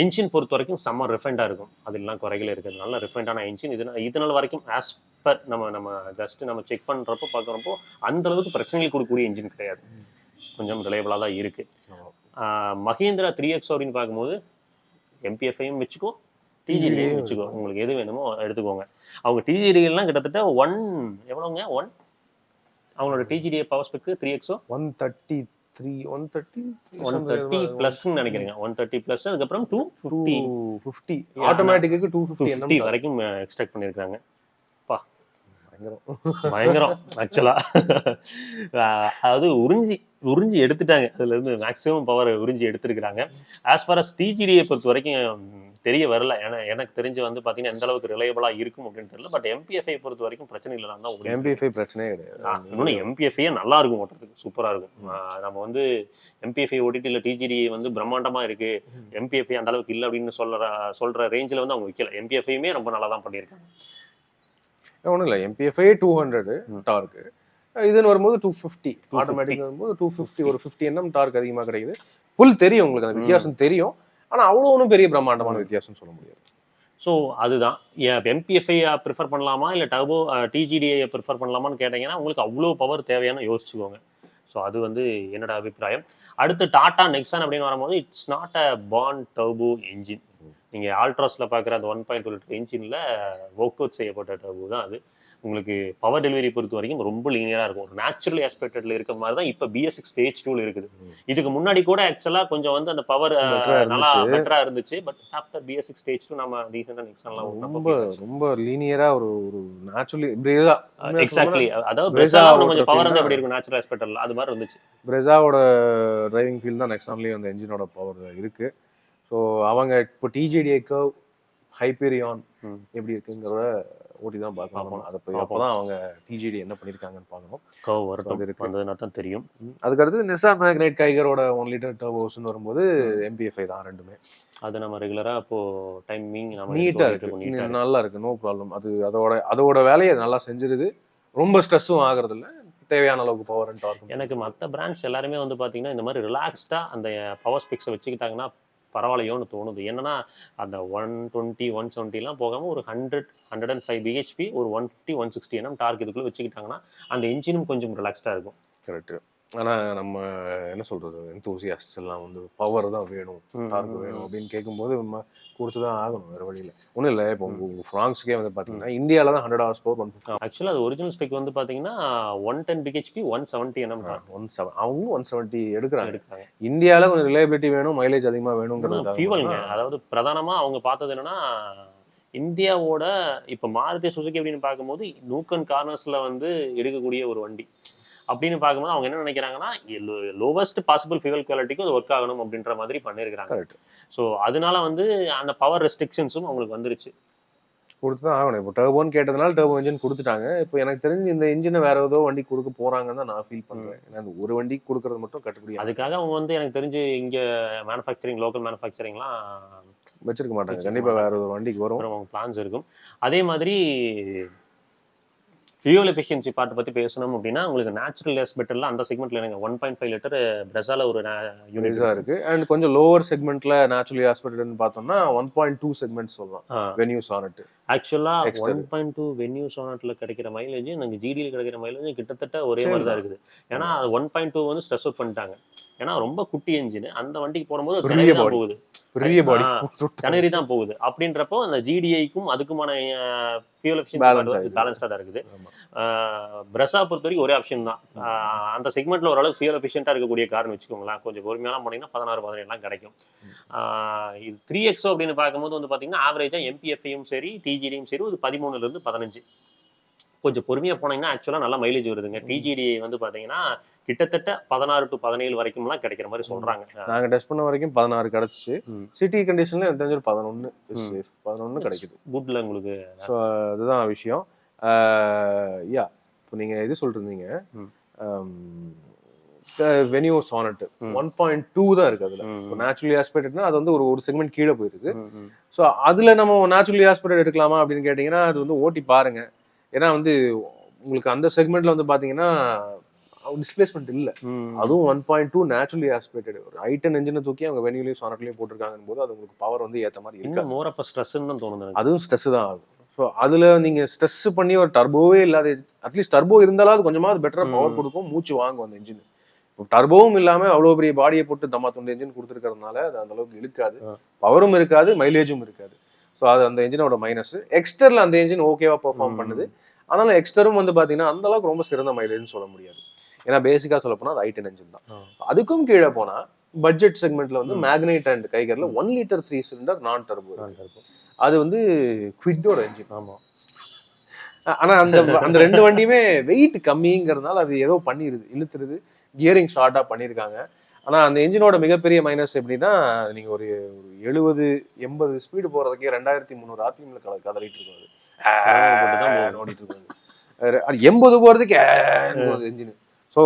இன்ஜின் பொறுத்த வரைக்கும் செம்ம ரிஃபைண்டாக இருக்கும், அதெல்லாம் குறைகள் இருக்குது. நல்ல ரிஃபைண்டான இன்ஜின். இதனால் வரைக்கும் ஆஸ் பர் நம்ம ஜஸ்ட் நம்ம செக் பண்ணுறப்போ பார்க்குறப்போ அந்த அளவுக்கு பிரச்சனைகள் கொடுக்கக்கூடிய இன்ஜின் கிடையாது, கொஞ்சம் ரிலையபிளாக தான் இருக்குது. மஹேந்திரா 3X அப்படின்னு பார்க்கும்போது எம்பிஎஃப்ஐயும் வச்சுக்கோ, டிஜிடியும் வச்சுக்கோ, உங்களுக்கு எது வேணுமோ எடுத்துக்கோங்க. அவங்க டிஜிடிலாம் கிட்டத்தட்ட எவ்வளோங்க அவங்களோட டிஜிடிஏ பவர் ஸ்பெக்கு 3X 130 பிளஸ்ன்னு நினைக்கிறேங்க. 130 பிளஸ், அதுக்கப்புறம் 250 ஆட்டோமேட்டிக்கு 250 வரைக்கும் எக்ஸ்ட்ராக்ட் பண்ணியிருக்காங்க. பா பயங்கரம் ஆக்சுவலா. அதாவது உறிஞ்சி எடுத்துட்டாங்க, அதுல இருந்து மேக்ஸிமம் பவர் உறிஞ்சி எடுத்துருக்காங்க. ஆஸ் ஃபார் அஸ் டிஜிடியை பொறுத்த வரைக்கும் தெரிய வரல. ஏன்னா எனக்கு தெரிஞ்சு வந்து பார்த்தீங்கன்னா எந்த அளவுக்கு ரிலையபிளா இருக்கும் அப்படின்னு தெரியல. பட் எம்பிஎஃப்ஐ பொறுத்த வரைக்கும் பிரச்சனை இல்லை தான். எம்பிஎஃப்ஐ பிரச்சனையே கிடையாது. இன்னொன்று எம்பிஎஃப்ஐ நல்லா இருக்கும், ஓட்டுறதுக்கு சூப்பராக இருக்கும். நம்ம வந்து எம்பிஎஃப்ஐ ஓட்டிட்டு இல்லை டிஜிடி வந்து பிரம்மாண்டமாக இருக்கு, எம்பிஎஃப்ஐ அந்த அளவுக்கு இல்லை அப்படின்னு சொல்ற ரேஞ்சில் வந்து அவங்க வைக்கல. எம்பிஎஃப்ஐயுமே ரொம்ப நல்லா தான் பண்ணியிருக்காங்க. ஒன்றும் இல்லை, எம்பிஎஃப்ஐ 200 டார்க்கு, இதுன்னு வரும்போது 250 ஆட்டோமேட்டிக் வரும்போது 250 ஒரு 50 NM டார்க் அதிகமாக கிடைக்குது. புல் தெரியும் உங்களுக்கு, அந்த வித்தியாசம் தெரியும். ஆனால் அவ்வளோ ஒன்றும் பெரிய பிரம்மாண்டமான வித்தியாசம் சொல்ல முடியாது. ஸோ அதுதான் எம்பிஎஃப்ஐ ப்ரிஃபர் பண்ணலாமா இல்லை டர்போ டிஜிடிஐ ப்ரிஃபர் பண்ணலாமான்னு கேட்டிங்கன்னா உங்களுக்கு அவ்வளோ பவர் தேவையான யோசிச்சுக்கோங்க. ஸோ அது வந்து என்னோட அபிப்பிராயம். அடுத்து டாடா நெக்ஸான் அப்படின்னு வரும்போது it's not a born turbo engine. நீங்கள் ஆல்ட்ராஸில் பார்க்குற அந்த 1.2 லிட்டர் என்ஜினில் ஒர்க் அவுட் செய்யப்பட்ட டர்போ தான் அது. உங்களுக்கு பவர் டெலிவரி பொறுத்த வரைக்கும் ரொம்ப லீனியராக இருக்கும், ஒரு நேச்சுரல் ஆஸ்பெக்டில் இருக்க மாதிரி தான் இப்போ BS6 Stage 2 இருக்குது. இதுக்கு முன்னாடி கூட ஆக்சுவலாக கொஞ்சம் வந்து அந்த பவர் நல்லா பெட்டராக இருந்துச்சு. பட் ஆஃப்டர் BS6 Stage 2 நம்ம ரீசெண்டாக நெக்ஸான்லாம் ரொம்ப லீனியராக ஒரு நேச்சுரலி எக்ஸாக்ட்லி, அதாவது பிரெஸாவோட கொஞ்சம் பவர் வந்து எப்படி இருக்கும் நேச்சுரல் ஆஸ்பெக்டில் அது மாதிரி இருந்துச்சு. பிரெஸாவோட டிரைவிங் ஃபீல் தான் நெக்ஸான்லேயும் அந்த என்ஜினோட பவர் இருக்குது. ஸோ அவங்க இப்போ டிஜிடிஏ கர்வ் ஹைப்பீரியான் எப்படி இருக்குங்கிறத ஓட்டி தான் பார்க்கணும். அதை அப்போ தான் அவங்க டிஜிடி என்ன பண்ணியிருக்காங்கன்னு பார்க்கணும். கர்வ் வரட்டும் தான் தெரியும். அதுக்கடுத்து நிசான் மேக்னைட் கைகரோட 1 லிட்டர் டர்போஸ்ன்னு வரும்போது எம்பிஎஃப்ஐ தான் ரெண்டுமே. அது நம்ம ரெகுலராக அப்போது டைமிங் நீட்டாக இருக்குது, நல்லா இருக்குது, நோ ப்ராப்ளம். அது அதோட வேலையை நல்லா செஞ்சிருது, ரொம்ப ஸ்ட்ரெஸ்ஸும் ஆகிறது இல்லை, தேவையான அளவுக்கு பவர் அண்ட் டார்க். எனக்கு மற்ற பிராண்ட்ஸ் எல்லாருமே வந்து பார்த்தீங்கன்னா இந்த மாதிரி ரிலாக்ஸ்டாக அந்த பவர் ஸ்பெக்ஸை வச்சுக்கிட்டாங்கன்னா பரவாயில்லையோன்னு தோணுது. என்னன்னா அந்த 120 170 போகாமல் ஒரு 105 BHP, ஒரு 150 160 NM டார்க் இதுக்குள்ளே வச்சுக்கிட்டாங்கன்னா அந்த இன்ஜினும் கொஞ்சம் ரிலாக்ஸ்டாக இருக்கும். கரெக்டு. ஆனால் நம்ம என்ன சொல்கிறது, என்தூசியாஸ்ட்ஸ் எல்லாம் வந்து பவர் தான் வேணும், டார்க் வேணும் அப்படின்னு கேட்கும்போது நம்ம கொடுத்து தான் ஆகணும், வேறு வழியில். ஒன்றும் இல்லை, இப்போ உங்கள் ஃப்ரான்ஸுக்கே வந்து பார்த்தீங்கன்னா இந்தியாவில் தான் 100 horsepower 150. ஆக்சுவலாக அது ஒரிஜினல் ஸ்பெக் வந்து பார்த்தீங்கன்னா 110 BHP 170 NM டார்க். அவங்களும் 170 எடுக்கிறாங்க. இந்தியாவில் கொஞ்சம் ரிலையபிலிட்டி வேணும், மைலேஜ் அதிகமாக வேணுங்கிறது ஃபியூவலுங்க. அதாவது பிரதானமாக அவங்க பார்த்தது என்னன்னா இந்தியாவோட இப்போ மாருதி சுசுகி அப்படின்னு பார்க்கும்போது நூக்கன் கார்னர்ஸில் வந்து எடுக்கக்கூடிய ஒரு வண்டி அப்படின்னு பார்க்கும்போது அவங்க என்ன நினைக்கிறாங்கன்னா லோவஸ்ட் பாசிபிள் ஃபியூவல் குவாலிட்டிக்கும் அது ஒர்க் ஆகணும் அப்படின்ற மாதிரி பண்ணியிருக்கிறாங்க. ஸோ அதனால வந்து அந்த பவர் ரெஸ்ட்ரிக்ஷன்ஸும் அவங்களுக்கு வந்துருச்சு. கொடுத்து தான் ஆகணும். இப்போ டர்போன்னு கேட்டதுனால டர்போ இன்ஜின் கொடுத்துட்டாங்க. இப்போ எனக்கு தெரிஞ்சு இந்த இன்ஜினை வேற ஏதோ வண்டி கொடுக்க போறாங்கன்னு தான் நான் ஃபீல் பண்றேன். ஏன்னா அந்த ஒரு வண்டிக்கு கொடுக்கறது மட்டும் கட்டுப்படி அதுக்காக அவங்க வந்து எனக்கு தெரிஞ்சு இங்க மேனுஃபேக்சரிங் லோக்கல் மேனுஃபேக்சரிங்லாம் வச்சிருக்க மாட்டாங்க. வச்சிருக்க கண்டிப்பா வேற மாட்டாங்க. ஒரு வண்டிக்கு வரும். அப்புறம் அவங்க பிளான்ஸ் இருக்கும். அதே மாதிரி ஃபியூல் எஃபிஷியன்சி பார்ட் பத்தி பேசணும் அப்படின்னா உங்களுக்கு நேச்சுரல் கேஸ் பெட்ரோல்ல அந்த செக்மெண்ட்ல எனக்கு 1.5 லிட்டர் பிரசால ஒரு யூனிட் பெருசா இருக்கு. அண்ட் கொஞ்சம் லோவர் செக்மெண்ட்ல நேச்சுரலி ஆஸ்பெக்டட்னு பார்த்தோம்னா 1.2 செக்மெண்ட் சொல்லலாம். Venue sonnet. ஆக்சுவலா 1.2 வென்யூ சானட்ல கிடைக்கிற மைலேஜ் எனக்கு ஜிடியில் கிடைக்கிற மைலேஜ் கிட்டத்தட்ட ஒரே மாதிரி தான் இருக்குது. ஏன்னா 1.2 வந்து ஸ்ட்ரெஸ் அவுட் பண்ணிட்டாங்க. ஏன்னா ரொம்ப குட்டி என்ஜின் அந்த வண்டிக்கு போடும்போது திணறி தான் போகுது. பெரிய பாடி திணறி தான் போகுது. அப்படின்றப்போ அந்த ஜிடிஐக்கும் அதுக்குமான ஃபியூல் எஃபிஷியன்சி பேலன்ஸ்டா தான் இருக்குது. பிரஸா பொறுத்த வரைக்கும் ஒரே ஆப்ஷன் தான். அந்த செக்மெண்ட்ல ஓரளவுக்கு ஃபியூல் எஃபிஷியன்ட்டா இருக்கக்கூடிய கார்னு வச்சுக்கோங்களேன். கொஞ்சம் பொறுமையெல்லாம் போனீங்கன்னா 16, 17 கிடைக்கும். இது 3XO அப்படின்னு பார்க்கும்போது வந்து பாத்தீங்கன்னா ஆவரேஜா எம்பிஎஃப்ஐயும் சரி டிஜிடியும் சரி ஒரு 13ல இருந்து 15. கொஞ்சம் பொறுமையா போனீங்கன்னா ஆக்சுவலா நல்லா மைலேஜ் வருதுங்க. டிஜிடி வந்து பாத்தீங்கன்னா கிட்டத்தட்ட 16 to 17 வரைக்கும்லாம் கிடைக்கிற மாதிரி சொல்றாங்க. நாங்க டெஸ்ட் பண்ண வரைக்கும் 16 கிடைச்சிச்சு. சிட்டி கண்டிஷன்ல எனக்கு தெரிஞ்ச 11 கிடைக்குது. குட்ல உங்களுக்கு. ஸோ அதுதான் விஷயம். யா இப்போ நீங்க இது சொல்லிருந்தீங்க வெனியூ சானட் 1.2 தான் இருக்கு அதுல. இப்போ நேச்சுரலி ஆஸ்பெக்டட்னா அது வந்து ஒரு செக்மெண்ட் கீழே போயிருக்கு. ஸோ அதுல நம்ம நேச்சுரலி ஆஸ்பெக்டட் எடுக்கலாமா அப்படின்னு கேட்டீங்கன்னா அது வந்து ஓட்டி பாருங்க. ஏன்னா வந்து உங்களுக்கு அந்த செக்மெண்ட்ல வந்து பாத்தீங்கன்னா டிஸ்பிளேஸ்மெண்ட் இல்ல. அதுவும் 1.2 நேச்சுரலி ஆஸ்பெக்டட் ஒரு i10 என்ஜினை தூக்கி அவங்க வெனியூலையும் சானட்லயும் போட்டிருக்காங்க போது அது உங்களுக்கு பவர் வந்து ஏத்த மாதிரி இருக்கு. மோர் ஆஃப் ஸ்ட்ரெஸ்ன்னு தான் தோணுது. அதுவும் ஸ்ட்ரெஸ் தான் ஆகும். ஸோ அதுல நீங்க ஸ்ட்ரெஸ் பண்ணி ஒரு டர்போவே இல்லாத அட்லீஸ்ட் டர்போ இருந்தாலும் கொஞ்சமாவது பெட்டரா பவர் கொடுக்கும், மூச்சு வாங்கும் அந்த என்ஜின். இப்போ டர்போவும் இல்லாம அவ்வளவு பெரிய பாடியை போட்டு தம்மா தொண்டு என்ஜின் கொடுத்துருக்கிறதுனால அது அந்த அளவுக்கு இழுக்காது, பவரும் இருக்காது, மைலேஜும் இருக்காது. ஸோ அது அந்த என்ஜினோட மைனஸ். எக்ஸ்டர்ல அந்த என்ஜின் ஓகேவா பெர்ஃபார்ம் பண்ணுது. ஆனாலும் எக்ஸ்டரும் வந்து பாத்தீங்கன்னா அந்த அளவுக்கு ரொம்ப சிறந்த மைலேஜ்னு சொல்ல முடியாது. ஏன்னா பேசிக்கா சொல்ல போனா அது i10 என்ஜின் தான். அதுக்கும் கீழே போனா பட்ஜெட் செக்மெண்ட்ல வந்து மேக்னைட் அண்ட் கைகர்ல 1 லிட்டர் 3 சிலிண்டர் நான் டர்போ. அது வந்து குவிட்டோட என்ஜின். ஆமா. ஆனா அந்த ரெண்டு வண்டியுமே வெயிட் கம்மிங்கிறதுனால அது ஏதோ பண்ணிருது, இழுத்துருது, கியரிங் ஷார்ட்டா பண்ணிருக்காங்க. ஆனா அந்த என்ஜினோட மிகப்பெரிய மைனஸ் எப்படின்னா நீங்க ஒரு 70-80 ஸ்பீடு போறதுக்கே 2300 ஆர்பிஎம்ல கதறிட்டு இருக்காது, ஓடிட்டு இருக்காங்க. 80 போறதுக்கு என்ஜின். ஸோ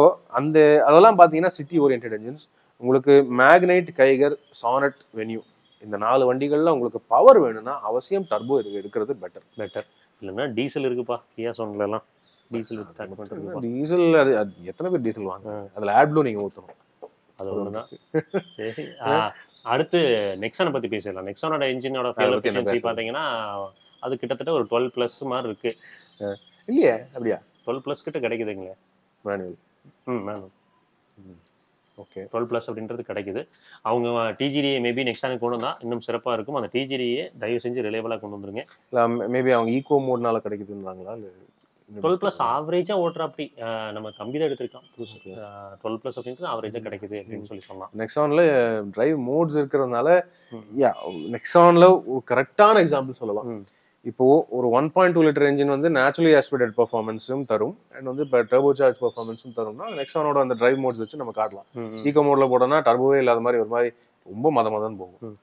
அதெல்லாம் பார்த்தீங்கன்னா சிட்டி ஓரியன்ட் என்ஜின்ஸ். உங்களுக்கு மேக்னைட், கைகர், சானட், வென்யூ இந்த 4 வண்டிகள்ல உங்களுக்கு பவர் வேணும்னா அவசியம் டர்போ எடுக்கிறது பெட்டர். இல்லைன்னா டீசல் இருக்குப்பா கியா சோன்ல எல்லாம். டீசல் அது எத்தனை பேர் டீசல் வாங்க, அதுல ஆட்ப்ளூ நீங்க ஊற்றணும். அது ஒண்ணுதான். சரி, அடுத்து நெக்ஸானை பத்தி பேசலாம். நெக்ஸானோட என்ஜினோட ஃபியூல் எஃபிஷியன்சி பாத்தீங்கன்னா அது கிட்டத்தட்ட ஒரு 12+ மாதிரி இருக்கு. இல்லையே அப்படியா? 12+ கிட்ட கிடைக்குதுங்களே மேனுவல். மேனுவல். ஓகே, 12+ அப்படின்றது கிடைக்குது. அவங்க டிஜிடியை மேபி நெக்ஸ்ட் கொண்டு வந்தா இன்னும் சிறப்பா இருக்கும். அந்த டிஜிடியை தயவு செஞ்சு ரிலேபிளா கொண்டு வந்துருங்க. மேபி அவங்க ஈகோ மோட்னால கிடைக்குதுன்றாங்களா? 12+ ஆவரேஜா ஓட்டுறாப்படி நம்ம தம்பி தான் எடுத்திருக்கான் புதுசு. 12+ அப்படின்றது ஆவரேஜா கிடைக்குது அப்படின்னு சொல்லி சொல்லலாம். நெக்ஸான்ல டிரைவ் மோட்ஸ் இருக்கிறதுனால நெக்ஸான்ல ஒரு கரெக்டான எக்ஸாம்பிள் சொல்லலாம். இப்போ ஒரு 1.2 லிட்டர் என்ஜின் வந்து நேச்சுரலி ஆஸ்பிரேட்டட் பெர்ஃபார்மன்ஸும் தரும் அண்ட் வந்து இப்போ டர்போ சார்ஜ் பெர்ஃபார்மன்ஸும் தரும்னா நெக்ஸானோட அந்த டிரைவ் மோட்ஸ் வச்சு நம்ம காட்டலாம். ஈகோ மோட்ல போட்டோம்னா டர்போவே இல்லாத மாதிரி ஒரு மாதிரி ரொம்ப மதமதன்னு போகும்.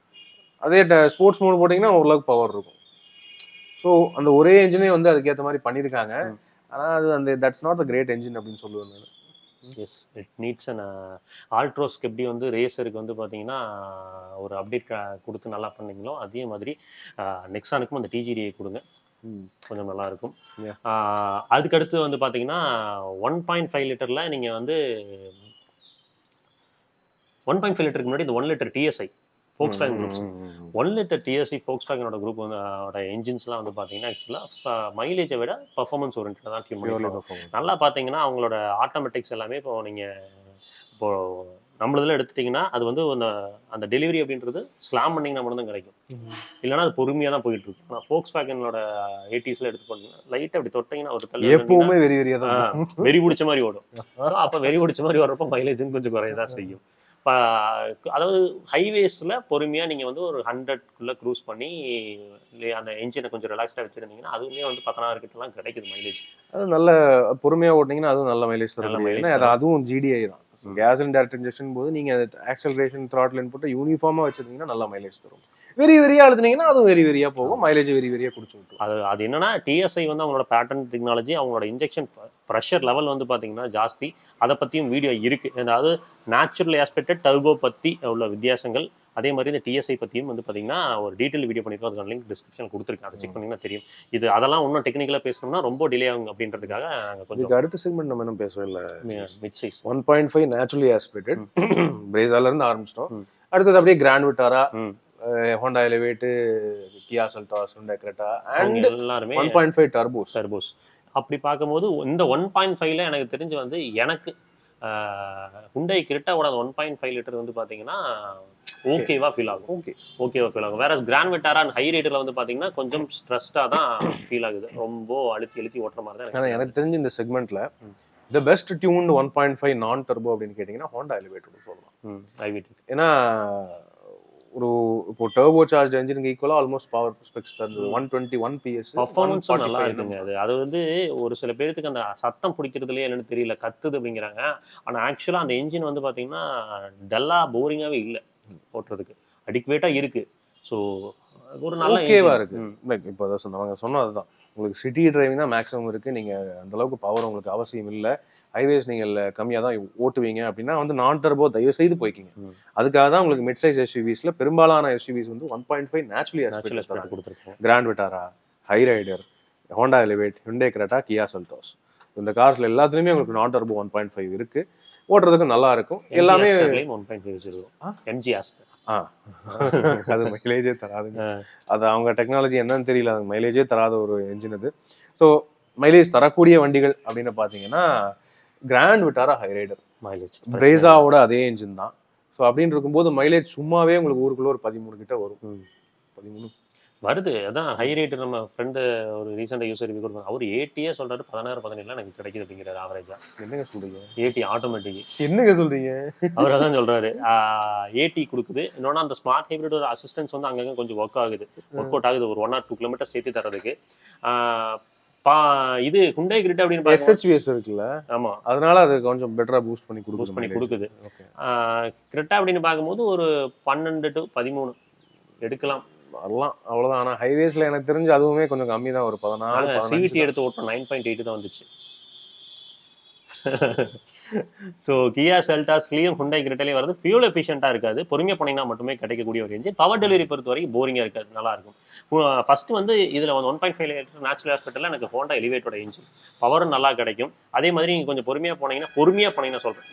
அதே ஸ்போர்ட்ஸ் மோட் போட்டிங்கன்னா ஓரளவுக்கு பவர் இருக்கும். ஸோ அந்த ஒரே என்ஜினே வந்து அதுக்கேற்ற மாதிரி பண்ணியிருக்காங்க. ஆனால் அது அந்த that's not a great engine அப்படின்னு சொல்லுவேன் நான். எஸ், இட் நீட்ஸ் அன் ஆல்ட்ரோஸ்க்கு எப்படி வந்து ரேசருக்கு வந்து பார்த்தீங்கன்னா ஒரு அப்டேட் கொடுத்து நல்லா பண்ணீங்களோ அதே மாதிரி நெக்ஸானுக்கும் அந்த டிஜிடியை கொடுங்க, கொஞ்சம் நல்லா இருக்கும். அதுக்கடுத்து வந்து பார்த்தீங்கன்னா 1.5 லிட்டரில் நீங்கள் வந்து 1.5 லிட்டருக்கு முன்னாடி இந்த 1 litre TSI Volkswagen groups 1 litre TSI Volkswagenோட குரூப் வந்து என்ஜின்ஸ்லாம் வந்து பார்த்தீங்கன்னா ஆக்சுவலாக மைலேஜை விட பர்ஃபார்மன்ஸ் ஓரியன்டாக தான் டியூன் பண்ணிருக்காங்க. நல்லா பார்த்தீங்கன்னா அவங்களோட ஆட்டோமேட்டிக்ஸ் எல்லாமே இப்போ நீங்கள் இப்போ நம்மளதில் எடுத்துட்டிங்கன்னா அது வந்து அந்த டெலிவரி அப்படின்றது ஸ்லாம் பண்ணிங்கன்னா மட்டும் தான் கிடைக்கும், இல்லைன்னா அது பொறுமையாக தான் போயிட்டு இருக்கு. ஆனால் Volkswagenோட 80ஸ்ல எடுத்து போனீங்கன்னா லைட்டாக அப்படி தொட்டிங்கன்னா ஒரு தள்ளி எப்பவுமே வெறி பிடிச்ச மாதிரி ஓடும். ஸோ அப்போ வெறி பிடிச்ச மாதிரி வர்றப்போ மைலேஜும் கொஞ்சம் குறையதான் செய்யும். அதாவது ஹைவேஸ்ல பொறுமையா நீங்க வந்து ஒரு 100க்குள்ள க்ரூஸ் பண்ணி அந்த என்ஜினை கொஞ்சம் ரிலாக்ஸ்டா வச்சிருந்தீங்கன்னா அதுவுமே வந்து 16 கிட்டலாம் கிடைக்குது மைலேஜ். அது நல்ல பொறுமையா ஓட்டினீங்கன்னா அதுவும் நல்ல மைலேஜ் தரும். அதுவும் ஜிடிஐ தான். கேஸ் டைரக்ட் இன்ஜெக்ஷன் போது நீங்க ஆக்சலரேஷன் த்ராட்டில் இன்புட்டை யூனிஃபார்மா வச்சிருந்தீங்கன்னா நல்லா மைலேஜ் தரும். வெரி வெரியா அழுத்துனீங்கன்னா அதுவும் வெரி வெரியா போகும், மைலேஜ் வெரி வெரியா குடிச்சு விட்டுரும். அது என்னன்னா டிஎஸ்ஐ வந்து அவங்களோட பேட்டர்ன் டெக்னாலஜி, அவங்களோட இன்ஜெக்ஷன் ப்ரெஷர் லெவல் வந்து பார்த்தீங்கன்னா ஜாஸ்தி. அதை பற்றியும் வீடியோ இருக்கு. அதாவது நேச்சுரல் ஆஸ்பெக்டட் டர்போ பற்றி உள்ள வித்தியாசங்கள், அதே மாதிரி இந்த டிஎஸ்ஐ பற்றியும் வந்து பார்த்தீங்கன்னா ஒரு டீட்டெயில் வீடியோ பண்ணியிருக்கோம். அதுக்கான லிங்க் டிஸ்கிரிப்ஷன் கொடுத்துருக்கேன், அதை செக் பண்ணிங்கன்னா தெரியும். இது அதெல்லாம் இன்னும் டெக்னிக்கலாக பேசணும்னா ரொம்ப டிலே ஆகும் அப்படின்றதுக்காக நாங்கள் கொஞ்சம் அடுத்த செக்மெண்ட் நம்ம என்ன பேசவே இல்லை. மிட் சைஸ் 1.5 நேச்சுரலி ஆஸ்பிரேட்டட் பிரேசால இருந்து ஆரம்பிச்சிட்டோம். அடுத்தது அப்படியே Grand Vitara, Honda Elevate, Kia Seltos, Hyundai Creta and எல்லாருமே 1.5 டர்போஸ். அப்படி பார்க்கும்போது இந்த 1.5ல எனக்கு தெரிஞ்சு வந்து எனக்கு ஹுண்டாய் கிரெட்டாவோட 1.5 லிட்டர் வந்து பார்த்தீங்கன்னா ஓகேவா ஃபீல் ஆகும். வேற கிராண்ட் விட்டாரா ஹை ரேட்டர்ல வந்து பார்த்தீங்கன்னா கொஞ்சம் ஸ்ட்ரெஸ்டாக தான் ஃபீல் ஆகுது. ரொம்ப அழுத்தி ஓட்டுற மாதிரி தான் எனக்கு தெரிஞ்சு இந்த செக்மெண்ட்ல த பெஸ்ட் டியூன்டு 1.5 நான் டர்போ அப்படின்னு கேட்டிங்கன்னா ஹோண்டா எலிவேட் சொல்லலாம். ஐவிடிக். ஏன்னா ஒரு இப்போ டர்போ சார்ஜ் என்ஜினுக்கு ஈக்குவலா ஆல்மோஸ்ட் பவர் ஸ்பெக்ஸ் தருது. 121 PS பர்ஃபார்மன்ஸ் நல்லா இருக்குங்க. அது வந்து ஒரு சில பேருக்கு அந்த சத்தம் பிடிக்கிறதுலயே என்னன்னு தெரியல, கத்துது அப்படிங்கிறாங்க. ஆனா ஆக்சுவலா அந்த என்ஜின் வந்து பாத்தீங்கன்னா டல்லா போரிங்காவே இல்லை ஓட்டுறதுக்கு, அடிக்குவேட்டா இருக்கு. ஸோ ஒரு நல்ல ஓகேவா இருக்கு. இப்போ அவங்க சொன்னதுதான், உங்களுக்கு சிட்டி டிரைவிங் தான் மேக்ஸிமம் இருக்கு. நீங்க அந்த அளவுக்கு பவர் உங்களுக்கு அவசியம் இல்லை. ஹைவேஸ் நீங்கள் கம்மியாக தான் ஓட்டுவீங்க அப்படின்னா வந்து நான் டர்போ தயவு செய்து போய்க்கிங்க. அதுக்காக தான் உங்களுக்கு மிட் சைஸ் எஸ்யூவிஸ்ல பெரும்பாலான எஸ்யூவிஸ் வந்து 1.5 நேச்சுரலி ஆஸ்பெக்ட் கொடுத்துருக்கோம். Grand Vitara, Hyryder, Honda Elevate, Hyundai Creta, Kia Seltos, இந்த கார்ஸ்ல எல்லாத்துலயுமே உங்களுக்கு நான் டர்போ 1.5 இருக்கு. ஓட்டுறதுக்கு நல்லா இருக்கும். எல்லாமே 1.5 எம்ஜி ஆஸ்டர். அது மைலேஜே தராதுங்க. அது அவங்க டெக்னாலஜி என்னன்னு தெரியல, அது மைலேஜே தராத ஒரு என்ஜின் அது. ஸோ மைலேஜ் தரக்கூடிய வண்டிகள் அப்படின்னு பார்த்தீங்கன்னா grand Vitara, high rider, mileage பிரேசாவோட அதே என்ஜின் தான். ஸோ அப்படின்னு இருக்கும்போது மைலேஜ் சும்மாவே உங்களுக்கு ஊருக்குள்ள ஒரு 13 கிட்ட வரும். 13 வருது. அதான் ஹை ரேட். நம்ம ஃப்ரெண்டு ஒரு ரீசெண்டாக யூஸ் ரிவ்யூ கொடுப்பாங்க. அவர் 80 சொல்றாரு, 16-17 எனக்கு கிடைக்குது அப்படிங்கிறாரு ஆவரேஜா. என்னங்க சொல்றீங்க? 80 ஆட்டோமேட்டிக். என்னங்க சொல்றீங்க? அவர் அதான் சொல்றாரு, 80 கொடுக்குது. இன்னொன்னா அந்த ஸ்மார்ட் ஹைப்ரிட் ஒரு அசிஸ்டன்ஸ் வந்து அங்கங்க கொஞ்சம் ஒர்க் அவுட் ஆகுது, ஒரு 1 or 2 கிலோமீட்டர் சேர்த்து தரதுக்கு. இது ஹுண்டாய் கிரெட்டா அப்படின்னு SHVS இருக்குல்ல, ஆமா, அதனால அது கொஞ்சம் பெட்டரா பூஸ்ட் பண்ணி கொடுக்குது. கிரெட்டா அப்படின்னு பார்க்கும்போது ஒரு 12 to 13 எடுக்கலாம், வரலாம், அவ்வளவுதான். ஆனா ஹைவேஸ்ல எனக்கு தெரிஞ்சு அதுவுமே கொஞ்சம் கம்மி தான், ஒரு 14. சிவிடி எடுத்து ஓட்டோம் 9.8 தான் வந்துச்சு. ஸோ கியா செல்டாஸ்லயும் ஹுண்டாய் கிரெட்டாலையும் வருது. ஃபியூல் எஃபிஷியண்டாக இருக்காது, பொறுமையாக போனீங்கன்னா மட்டுமே கிடைக்கக்கூடிய ஒரு என்ஜின். பவர் டெலிவரி பொறுத்த வரைக்கும் போரிங்காக இருக்காது, நல்லா இருக்கும். ஃபர்ஸ்ட் வந்து இதில் வந்து 1.5 லிட்டர் நேச்சுரல் ஆஸ்பெக்டில் எனக்கு ஹோண்டா எலிவேட்டோட என்ஜின் பவரும் நல்லா கிடைக்கும். அதே மாதிரி நீங்கள் கொஞ்சம் பொறுமையாக போனீங்கன்னா சொல்கிறேன்,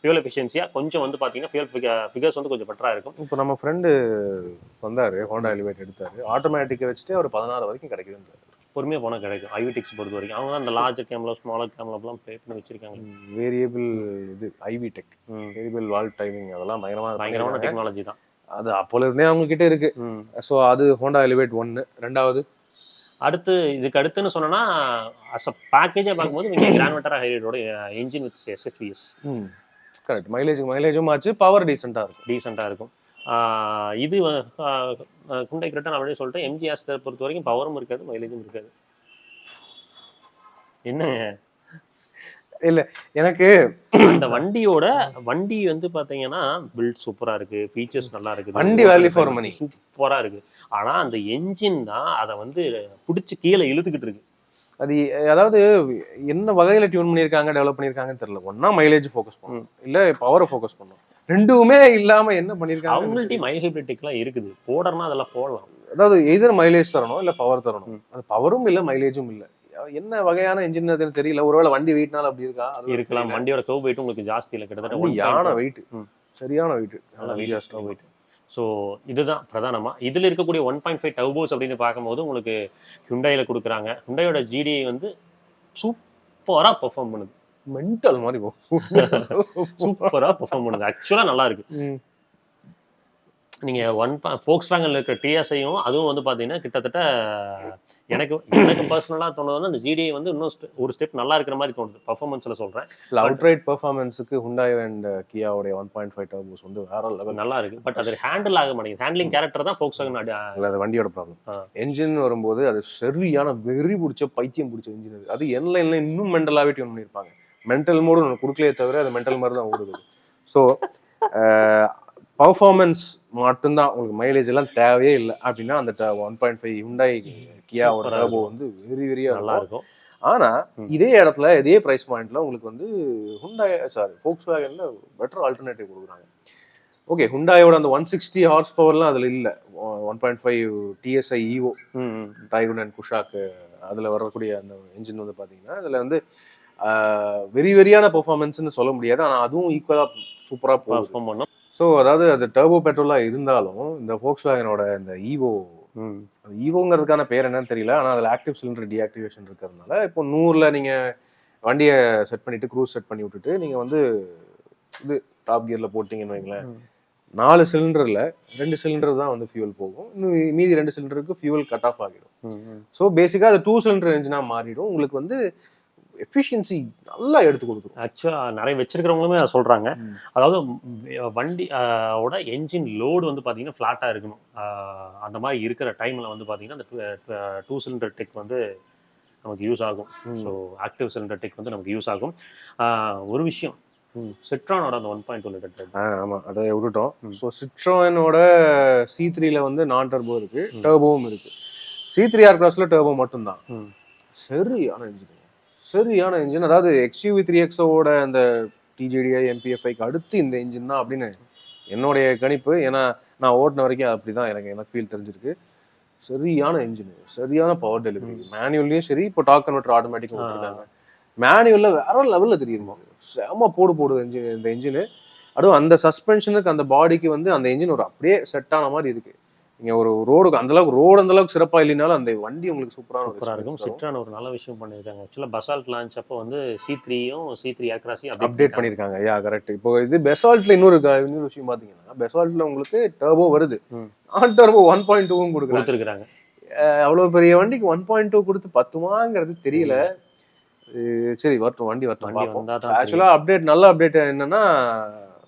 ஃபியூல் எஃபிஷியன்சியாக கொஞ்சம் வந்து பார்த்தீங்கன்னா ஃபியூல் ஃபிகர்ஸ் வந்து கொஞ்சம் பெட்டராக இருக்கும். இப்போ நம்ம ஃப்ரெண்டு வந்தார், ஹோண்டா எலிவேட் எடுத்தார், ஆட்டோமேட்டிக்கை வச்சுட்டு ஒரு 16 வரைக்கும் கிடைக்குதுன்றாரு. பொறுமையாக போனால் கிடைக்கும். ஐவிடெக்ஸ் பொறுத்த வரைக்கும் அவங்க தான் அந்த லார்ஜர் கேமரா, ஸ்மாலர் கேமராலாம் ப்ளே பண்ணி வச்சிருக்காங்க. வேரியபிள் இது ஐவிடெக், வேரியபிள் வால்வ் டைமிங், அதெல்லாம் பயங்கரமான டெக்னாலஜி தான். அது அப்போல இருந்தே அவங்க கிட்ட இருக்கு. ஸோ அது ஹோண்டா எலிவேட் 1. ரெண்டாவது அடுத்து இதுக்கு அடுத்துன்னு சொன்னா அஸ் அ பேக்கேஜாக பார்க்கும்போது நீங்கள் கிராண்ட் விட்டாரா ஹைரைடரோட என்ஜின் வித் SHVS. கரெக்ட். மைலேஜும் ஆச்சு, பவர் டீசெண்டாக இருக்கும். இது ஹுண்டாய் கிரெட்டா நான் அப்படியே சொல்லிட்டேன். எம்ஜி ஆஸ்டர் பொறுத்த வரைக்கும் பவரும் இருக்காது, மைலேஜும் இருக்காது. என்ன இல்லை, எனக்கு அந்த வண்டி வந்து பாத்தீங்கன்னா பில்ட் சூப்பரா இருக்கு, ஃபீச்சர்ஸ் நல்லா இருக்கு, வண்டி வேல்யூ ஃபார் மணி சூப்பரா இருக்கு. ஆனா அந்த என்ஜின் தான் அதை வந்து பிடிச்சி கீழே இழுத்துக்கிட்டு இருக்கு. அது அதாவது என்ன வகையில டியூன் பண்ணியிருக்காங்க, டெவலப் பண்ணியிருக்காங்கன்னு தெரியல. ஒன்னா மைலேஜ் ஃபோக்கஸ் பண்ணும், இல்ல பவரை ஃபோக்கஸ் பண்ணும், ரெண்டுமே இல்லாம என்ன பண்ணியிருக்காங்க. அவங்கள்ட்ட மைஹைபிரிட்டிக்லாம் இருக்குது, போடறனா அதெல்லாம் போடலாம். அதாவது எதர் மைலேஜ் தரணும் இல்ல பவர் தரணும், அது பவரும் இல்ல மைலேஜும் இல்ல. என்ன வகையான என்ஜின் அதுன்னு தெரியல. ஒருவேளை வண்டி வெயிட்னால அப்படி இருக்கா, இருக்கலாம். வண்டியோட கர்வ் வெயிட் உங்களுக்கு ஜாஸ்தி இல்லை, கிட்டத்தட்ட யான வெயிட், சரியான வெயிட், நல்ல வெயிட். ஸோ இதுதான் பிரதானமாக இதில் இருக்கக்கூடிய 1.5 டர்போஸ் அப்படின்னு பார்க்கும்போது உங்களுக்கு ஹுண்டாயில் கொடுக்குறாங்க. ஹுண்டாயோட GDI வந்து சூப்பராக பெர்ஃபார்ம் பண்ணுது, மென்டல் மாதிரி சூப்பராக பெர்ஃபார்ம் பண்ணுது. ஆக்சுவலாக நல்லா இருக்கு. நீங்கள் ஃபோக்ஸ்வேகன்ல இருக்கிற டிஎஸ்ஐயும் அதுவும் வந்து பார்த்தீங்கன்னா கிட்டத்தட்ட எனக்கு பர்சனலாக தோணுது வந்து அந்த GDI வந்து இன்னும் ஒரு ஸ்டெப் நல்லா இருக்கிற மாதிரி தோணுது, பர்ஃபார்மன்ஸில் சொல்கிறேன். அவுட்ரைட் பர்ஃபார்மன்ஸுக்கு ஹுண்டாய் அண்ட் கியாவுடைய 1.5 டர்போஸ் வந்து வேற லெவல் நல்லா இருக்கு. பட் அது ஹேண்டில் ஆக மாட்டேங்குது. ஹேண்ட்லிங் கேரக்டர் தான் ஃபோக்ஸ்வேகன், அது வண்டியோட ப்ராப்ளம். என்ஜின் வரும்போது அது சரியான வெறி பிடிச்ச பைத்தியம் பிடிச்ச என்ஜின். அது என்லைன்ல இன்னும் மெண்டலாகவே டியூன் பண்ணியிருப்பாங்க. மென்டல் மோடு ஒன்று கொடுக்கலையே தவிர அது மென்டல் மாதிரி தான் ஓடுது. ஸோ பர்ஃபார்மன்ஸ் மட்டும்தான் உங்களுக்கு, மைலேஜ் எல்லாம் தேவையே இல்லை அப்படின்னா அந்த 1.5 ஹுண்டாய் கியாவோட டர்போ வந்து வெரி வெரியா நல்லா இருக்கும். ஆனா இதே இடத்துல இதே பிரைஸ் பாயிண்ட்ல உங்களுக்கு வந்து ஹுண்டாய் Volkswagenல பெட்டர் ஆல்டர்னேட்டிவ் கொடுக்குறாங்க. ஓகே, ஹுண்டாயோட அந்த 160 ஹார்ஸ் பவர்லாம் அதுல இல்ல. 1.5 TSI EVO Taigun and Kushaq அதுல வரக்கூடிய அந்த என்ஜின் வந்து பாத்தீங்கன்னா அதுல வந்து வெரி வெரியான பெர்ஃபார்மன்ஸ்னு சொல்ல முடியாது, ஆனா அதுவும் ஈக்குவலா சூப்பரா பெர்ஃபார்ம் பண்ணும். ஸோ அதாவது அது டர்போ பெட்ரோலா இருந்தாலும் இந்த Volkswagenோட இந்த ஈவோங்கிறதுக்கான பேர் என்னன்னு தெரியல, ஆனால் அதில் ஆக்டிவ் சிலிண்டர் டீஆக்டிவேஷன் இருக்கிறதுனால இப்போ 100ல் நீங்கள் வண்டியை செட் பண்ணிட்டு க்ரூஸ் செட் பண்ணி விட்டுட்டு நீங்கள் வந்து இது டாப் கியரில் போட்டிங்கன்னு வைங்களேன், 4 சிலிண்டரில் 2 சிலிண்டர் தான் வந்து ஃபியூல் போகும், இன்னும் மீதி 2 சிலிண்டருக்கு ஃபியூல் கட் ஆஃப் ஆகிடும். ஸோ பேசிக்காக அது 2 சிலிண்டர் என்ஜினாக மாறிடும். உங்களுக்கு வந்து எஃபிஷியன்சி நல்லா எடுத்து கொடுக்கும். ஆக்சுவலாக நிறைய வச்சிருக்கிறவங்களுமே அதை சொல்கிறாங்க. அதாவது வண்டி ஓட என்ஜின் லோடு வந்து பார்த்தீங்கன்னா ஃப்ளாட்டாக இருக்கணும். அந்த மாதிரி இருக்கிற டைமில் வந்து பார்த்தீங்கன்னா அந்த 2 சிலிண்டர் டெக் வந்து நமக்கு யூஸ் ஆகும். ஸோ ஆக்டிவ் சிலிண்டர் டெக் வந்து நமக்கு யூஸ் ஆகும். ஒரு விஷயம், சிட்ரானோட அந்த 1.2 லிட்டர். ஆமாம், அதை விட்டுட்டோம். ஸோ சிட்ரானோட C3ல வந்து நான் டர்போ இருக்குது, டர்போவும் இருக்குது. C3 ஏர்கிராஃப்ட்ல டர்போ மட்டும்தான். சரியான இன்ஜின். அதாவது XUV 3XOவோட அந்த TJDI MPFIக்கு அடுத்து இந்த இன்ஜின் தான் அப்படின்னு என்னுடைய கணிப்பு. ஏன்னா நான் ஓட்டின வரைக்கும் அப்படிதான் எனக்கு ஃபீல் தெரிஞ்சிருக்கு. சரியான இன்ஜின், சரியான பவர் டெலிவரி. மேனுவல்லையும் சரி, இப்போ டார்க் கன்வெர்ட்டர் ஆட்டோமேட்டிக் கொடுத்துருக்காங்க. மேனுவல்ல வேற லெவல்ல தெரியுமா, செம போடுது இந்த இன்ஜின். அதுவும் அந்த சஸ்பென்ஷனுக்கு அந்த பாடிக்கு வந்து அந்த இன்ஜின் ஒரு அப்படியே செட் ஆன மாதிரி இருக்கு. நீங்க ஒரு ரோடுக்கு அந்த அளவுக்கு சிறப்பா இல்லைனாலும் அந்த வண்டி உங்களுக்கு சூப்பரா இருக்கும். சிட்ரான் ஒரு நல்ல விஷயம் பண்ணிருக்காங்க. ஆக்சுவலா பசால்ட் லான்ச் அப்போ வந்து C3 ஏர்கிராஃப்டையும் அப்டேட் பண்ணிருக்காங்க. Yeah correct. இப்போ இது பெசால்ட்ல இன்னொரு விஷயம் பாத்தீங்கன்னா, பெசால்ட்ல உங்களுக்கு டர்போ வருது, நான் டர்போ 1.2வும் கொடுத்துருக்காங்க. அவ்வளவு பெரிய வண்டிக்கு 1.2 கொடுத்து பத்துமாங்கிறது தெரியல. சரி, வண்டி வரட்டும். ஆக்சுவலா நல்ல அப்டேட் என்னன்னா,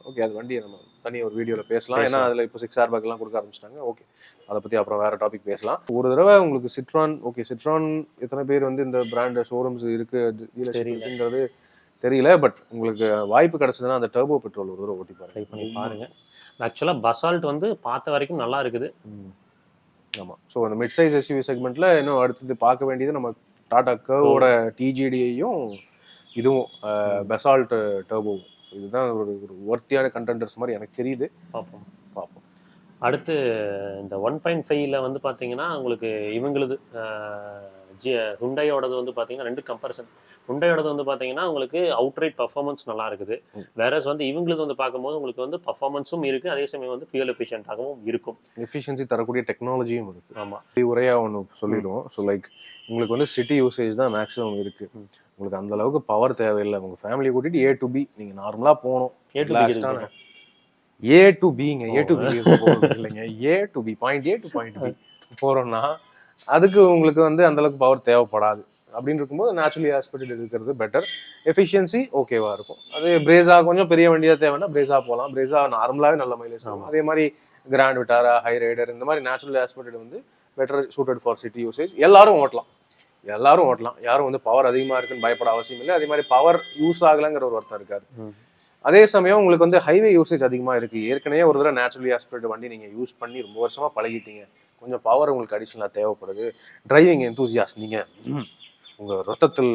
ஓகே, அது வண்டியை நம்ம தனியாக ஒரு வீடியோவில் பேசலாம். ஏன்னா அதில் இப்போ 6 ஏர்பேக்லாம் கொடுக்க ஆரம்பிச்சிட்டாங்க. ஓகே, அதை பற்றி அப்புறம் வேறு டாபிக் பேசலாம். ஒரு தடவை உங்களுக்கு சிட்ரான் எத்தனை பேர் வந்து இந்த பிராண்ட் ஷோரூம்ஸ் இருக்குங்கிறது தெரியல. பட் உங்களுக்கு வாய்ப்பு கிடைச்சதுன்னா அந்த டர்போ பெட்ரோல் ஒரு தடவை ஓட்டி ட்ரை பண்ணி பாருங்க. ஆக்சுவலாக பசால்ட் வந்து பார்த்த வரைக்கும் நல்லா இருக்குது. ஆமாம். ஸோ அந்த மிட் சைஸ் SUV செக்மெண்ட்டில் இன்னும் அடுத்தது பார்க்க வேண்டியது நம்ம டாடா கர்வோட TJDஐயும் இதுவும் பெசால்ட் டர்போவும். இதுதான் ஒரு ஒர்த்தியான கண்டெண்டர்ஸ் மாதிரி எனக்கு தெரியுது. பார்ப்போம். அடுத்து இந்த 1.5ல வந்து பார்த்தீங்கன்னா உங்களுக்கு இவங்களது ஹுண்டாயோடது வந்து பார்த்தீங்கன்னா 2 கம்பேரிசன். ஹுண்டாயோடது வந்து பார்த்தீங்கன்னா உங்களுக்கு அவுட்ரைட் பர்ஃபார்மன்ஸ் நல்லா இருக்குது. வேறஸ் வந்து இவங்களது வந்து பார்க்கும்போது உங்களுக்கு வந்து பர்ஃபார்மன்ஸும் இருக்குது, அதே சமயம் வந்து ஃபியூல் எஃபிஷியன்ட்டாகவும் இருக்கும். எஃபிஷியன்சி தரக்கூடிய டெக்னாலஜியும் இருக்குது. ஆமாம், உரையாக ஒன்று சொல்லிடுவோம். ஸோ லைக் உங்களுக்கு வந்து சிட்டி யூசேஜ் தான் மேக்ஸிமம் இருக்குது. உங்களுக்கு அந்த அளவுக்கு பவர் தேவையில்லை. உங்கள் ஃபேமிலியை கூட்டிகிட்டு A to B நீங்கள் நார்மலாக போகணும். A to B இல்லைங்க, A to B, point A to point B போகிறோம்னா அதுக்கு உங்களுக்கு வந்து அந்த அளவுக்கு பவர் தேவைப்படாது. அப்படின்னு இருக்கும்போது நேச்சுரலி ஆஸ்பெக்ட் இருக்கிறது பெட்டர். எஃபிஷியன்சி ஓகேவா இருக்கும். அது பிரேஸா கொஞ்சம் பெரிய வண்டியாக தேவைன்னா பிரேஸா போகலாம். பிரேஸா நார்மலாகவே நல்ல மைலேஜ் ஆகும். அதே மாதிரி கிராண்ட் விட்டாரா, ஹை ரைடர், இந்த மாதிரி நேச்சுரல் ஆஸ்பெக்ட் வந்து better suited for city usage. எல்லாரும் ஓட்டலாம். யாரும் வந்து பவர் அதிகமாக இருக்குன்னு பயப்பட அவசியம் இல்லை. அதே மாதிரி பவர் யூஸ் ஆகலைங்கிற ஒரு வருத்தம் இருக்காது. அதே சமயம் உங்களுக்கு வந்து ஹைவே யூசேஜ் அதிகமாக இருக்குது. ஏற்கனவே ஒரு தடவை நேச்சுரலி ஆஸ்பெக்ட் வண்டி நீங்கள் யூஸ் பண்ணி ரொம்ப வருஷமாக பழகிட்டீங்க, கொஞ்சம் பவர் உங்களுக்கு அடிஷனலாக தேவைப்படுது. டிரைவிங் எந்தூசியாஸ்ட், நீங்கள் உங்கள் ரத்தத்தில்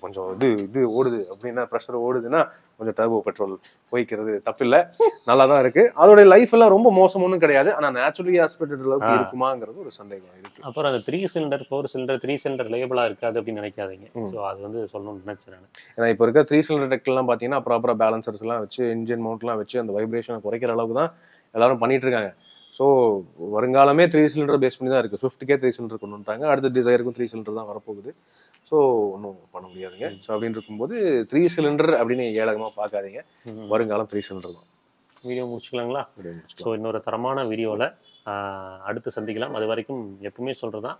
கொஞ்சம் இது ஓடுது அப்படின்னா, ப்ரெஷர் ஓடுதுன்னா கொஞ்சம் டர்போ பெட்ரோல் போய்க்கிறது தப்பில்லை, நல்லா தான் இருக்குது. அதோடைய லைஃப் எல்லாம் ரொம்ப மோசம் ஒன்றும் கிடையாது. ஆனால் நேச்சுரலி ஆஸ்பெக்ட் அளவுக்கு இருக்குமாங்கிறது ஒரு சந்தேகம் இருக்குது. அப்புறம் அந்த 3 சிலிண்டர் 4 சிலிண்டர் 3 சிலிண்டர் லேபிளாக இருக்காது அப்படின்னு நினைக்காதீங்க. ஸோ அது வந்து சொல்லணும்னு நினைச்சேன் நான். ஏன்னா இப்போ இருக்க 3 சிலிண்டர் டெக்லாம் பார்த்தீங்கன்னா ப்ராப்பராக பேலன்சர்ஸ்லாம் வச்சு இன்ஜின் மவுண்ட்லாம் வச்சு அந்த வைப்ரேஷனை குறைக்கிற அளவுக்கு தான் எல்லாரும் பண்ணிட்டு இருக்காங்க. ஸோ வருங்காலமே 3 சிலிண்டர் பேஸ் பண்ணி தான் இருக்குது. ஸ்விஃப்ட்டுக்கே 3 சிலிண்டர் கொண்டு வந்துட்டாங்க. அடுத்த டிசைருக்கும் 3 சிலிண்டர் தான் வரப்போகுது. ஸோ ஒன்றும் பண்ண முடியாதுங்க. ஸோ அப்படின்னு இருக்கும்போது 3 சிலிண்டர் அப்படின்னு ஏழகமாக பார்க்காதீங்க. வருங்காலம் 3 சிலிண்டர் தான். வீடியோ முடிச்சுக்கலாங்களா? ஸோ இன்னொரு தரமான வீடியோவில் அடுத்து சந்திக்கலாம். அது வரைக்கும் எப்பவுமே சொல்கிறதான்,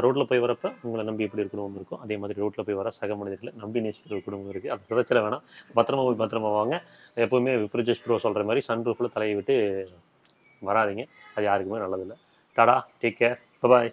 ரோட்டில் போய் வரப்போ உங்களை நம்பி எப்படி இருக்கணும் இருக்கும், அதே மாதிரி ரோட்டில் போய் வர சக மனிதர்களை நம்பி நேசிக்கிற ஒரு குடும்பம் இருக்குது. அது சிதச்சல வேணாம். பத்திரமா வாங்க. எப்போவுமே விப்ரஜேஷ் ப்ரோ சொல்கிற மாதிரி சன்ரூஃபில் தலையை விட்டு வராதிங்க. அது யாருக்குமே நல்லதில்லை. டாடா, டேக் கேர், பாய்.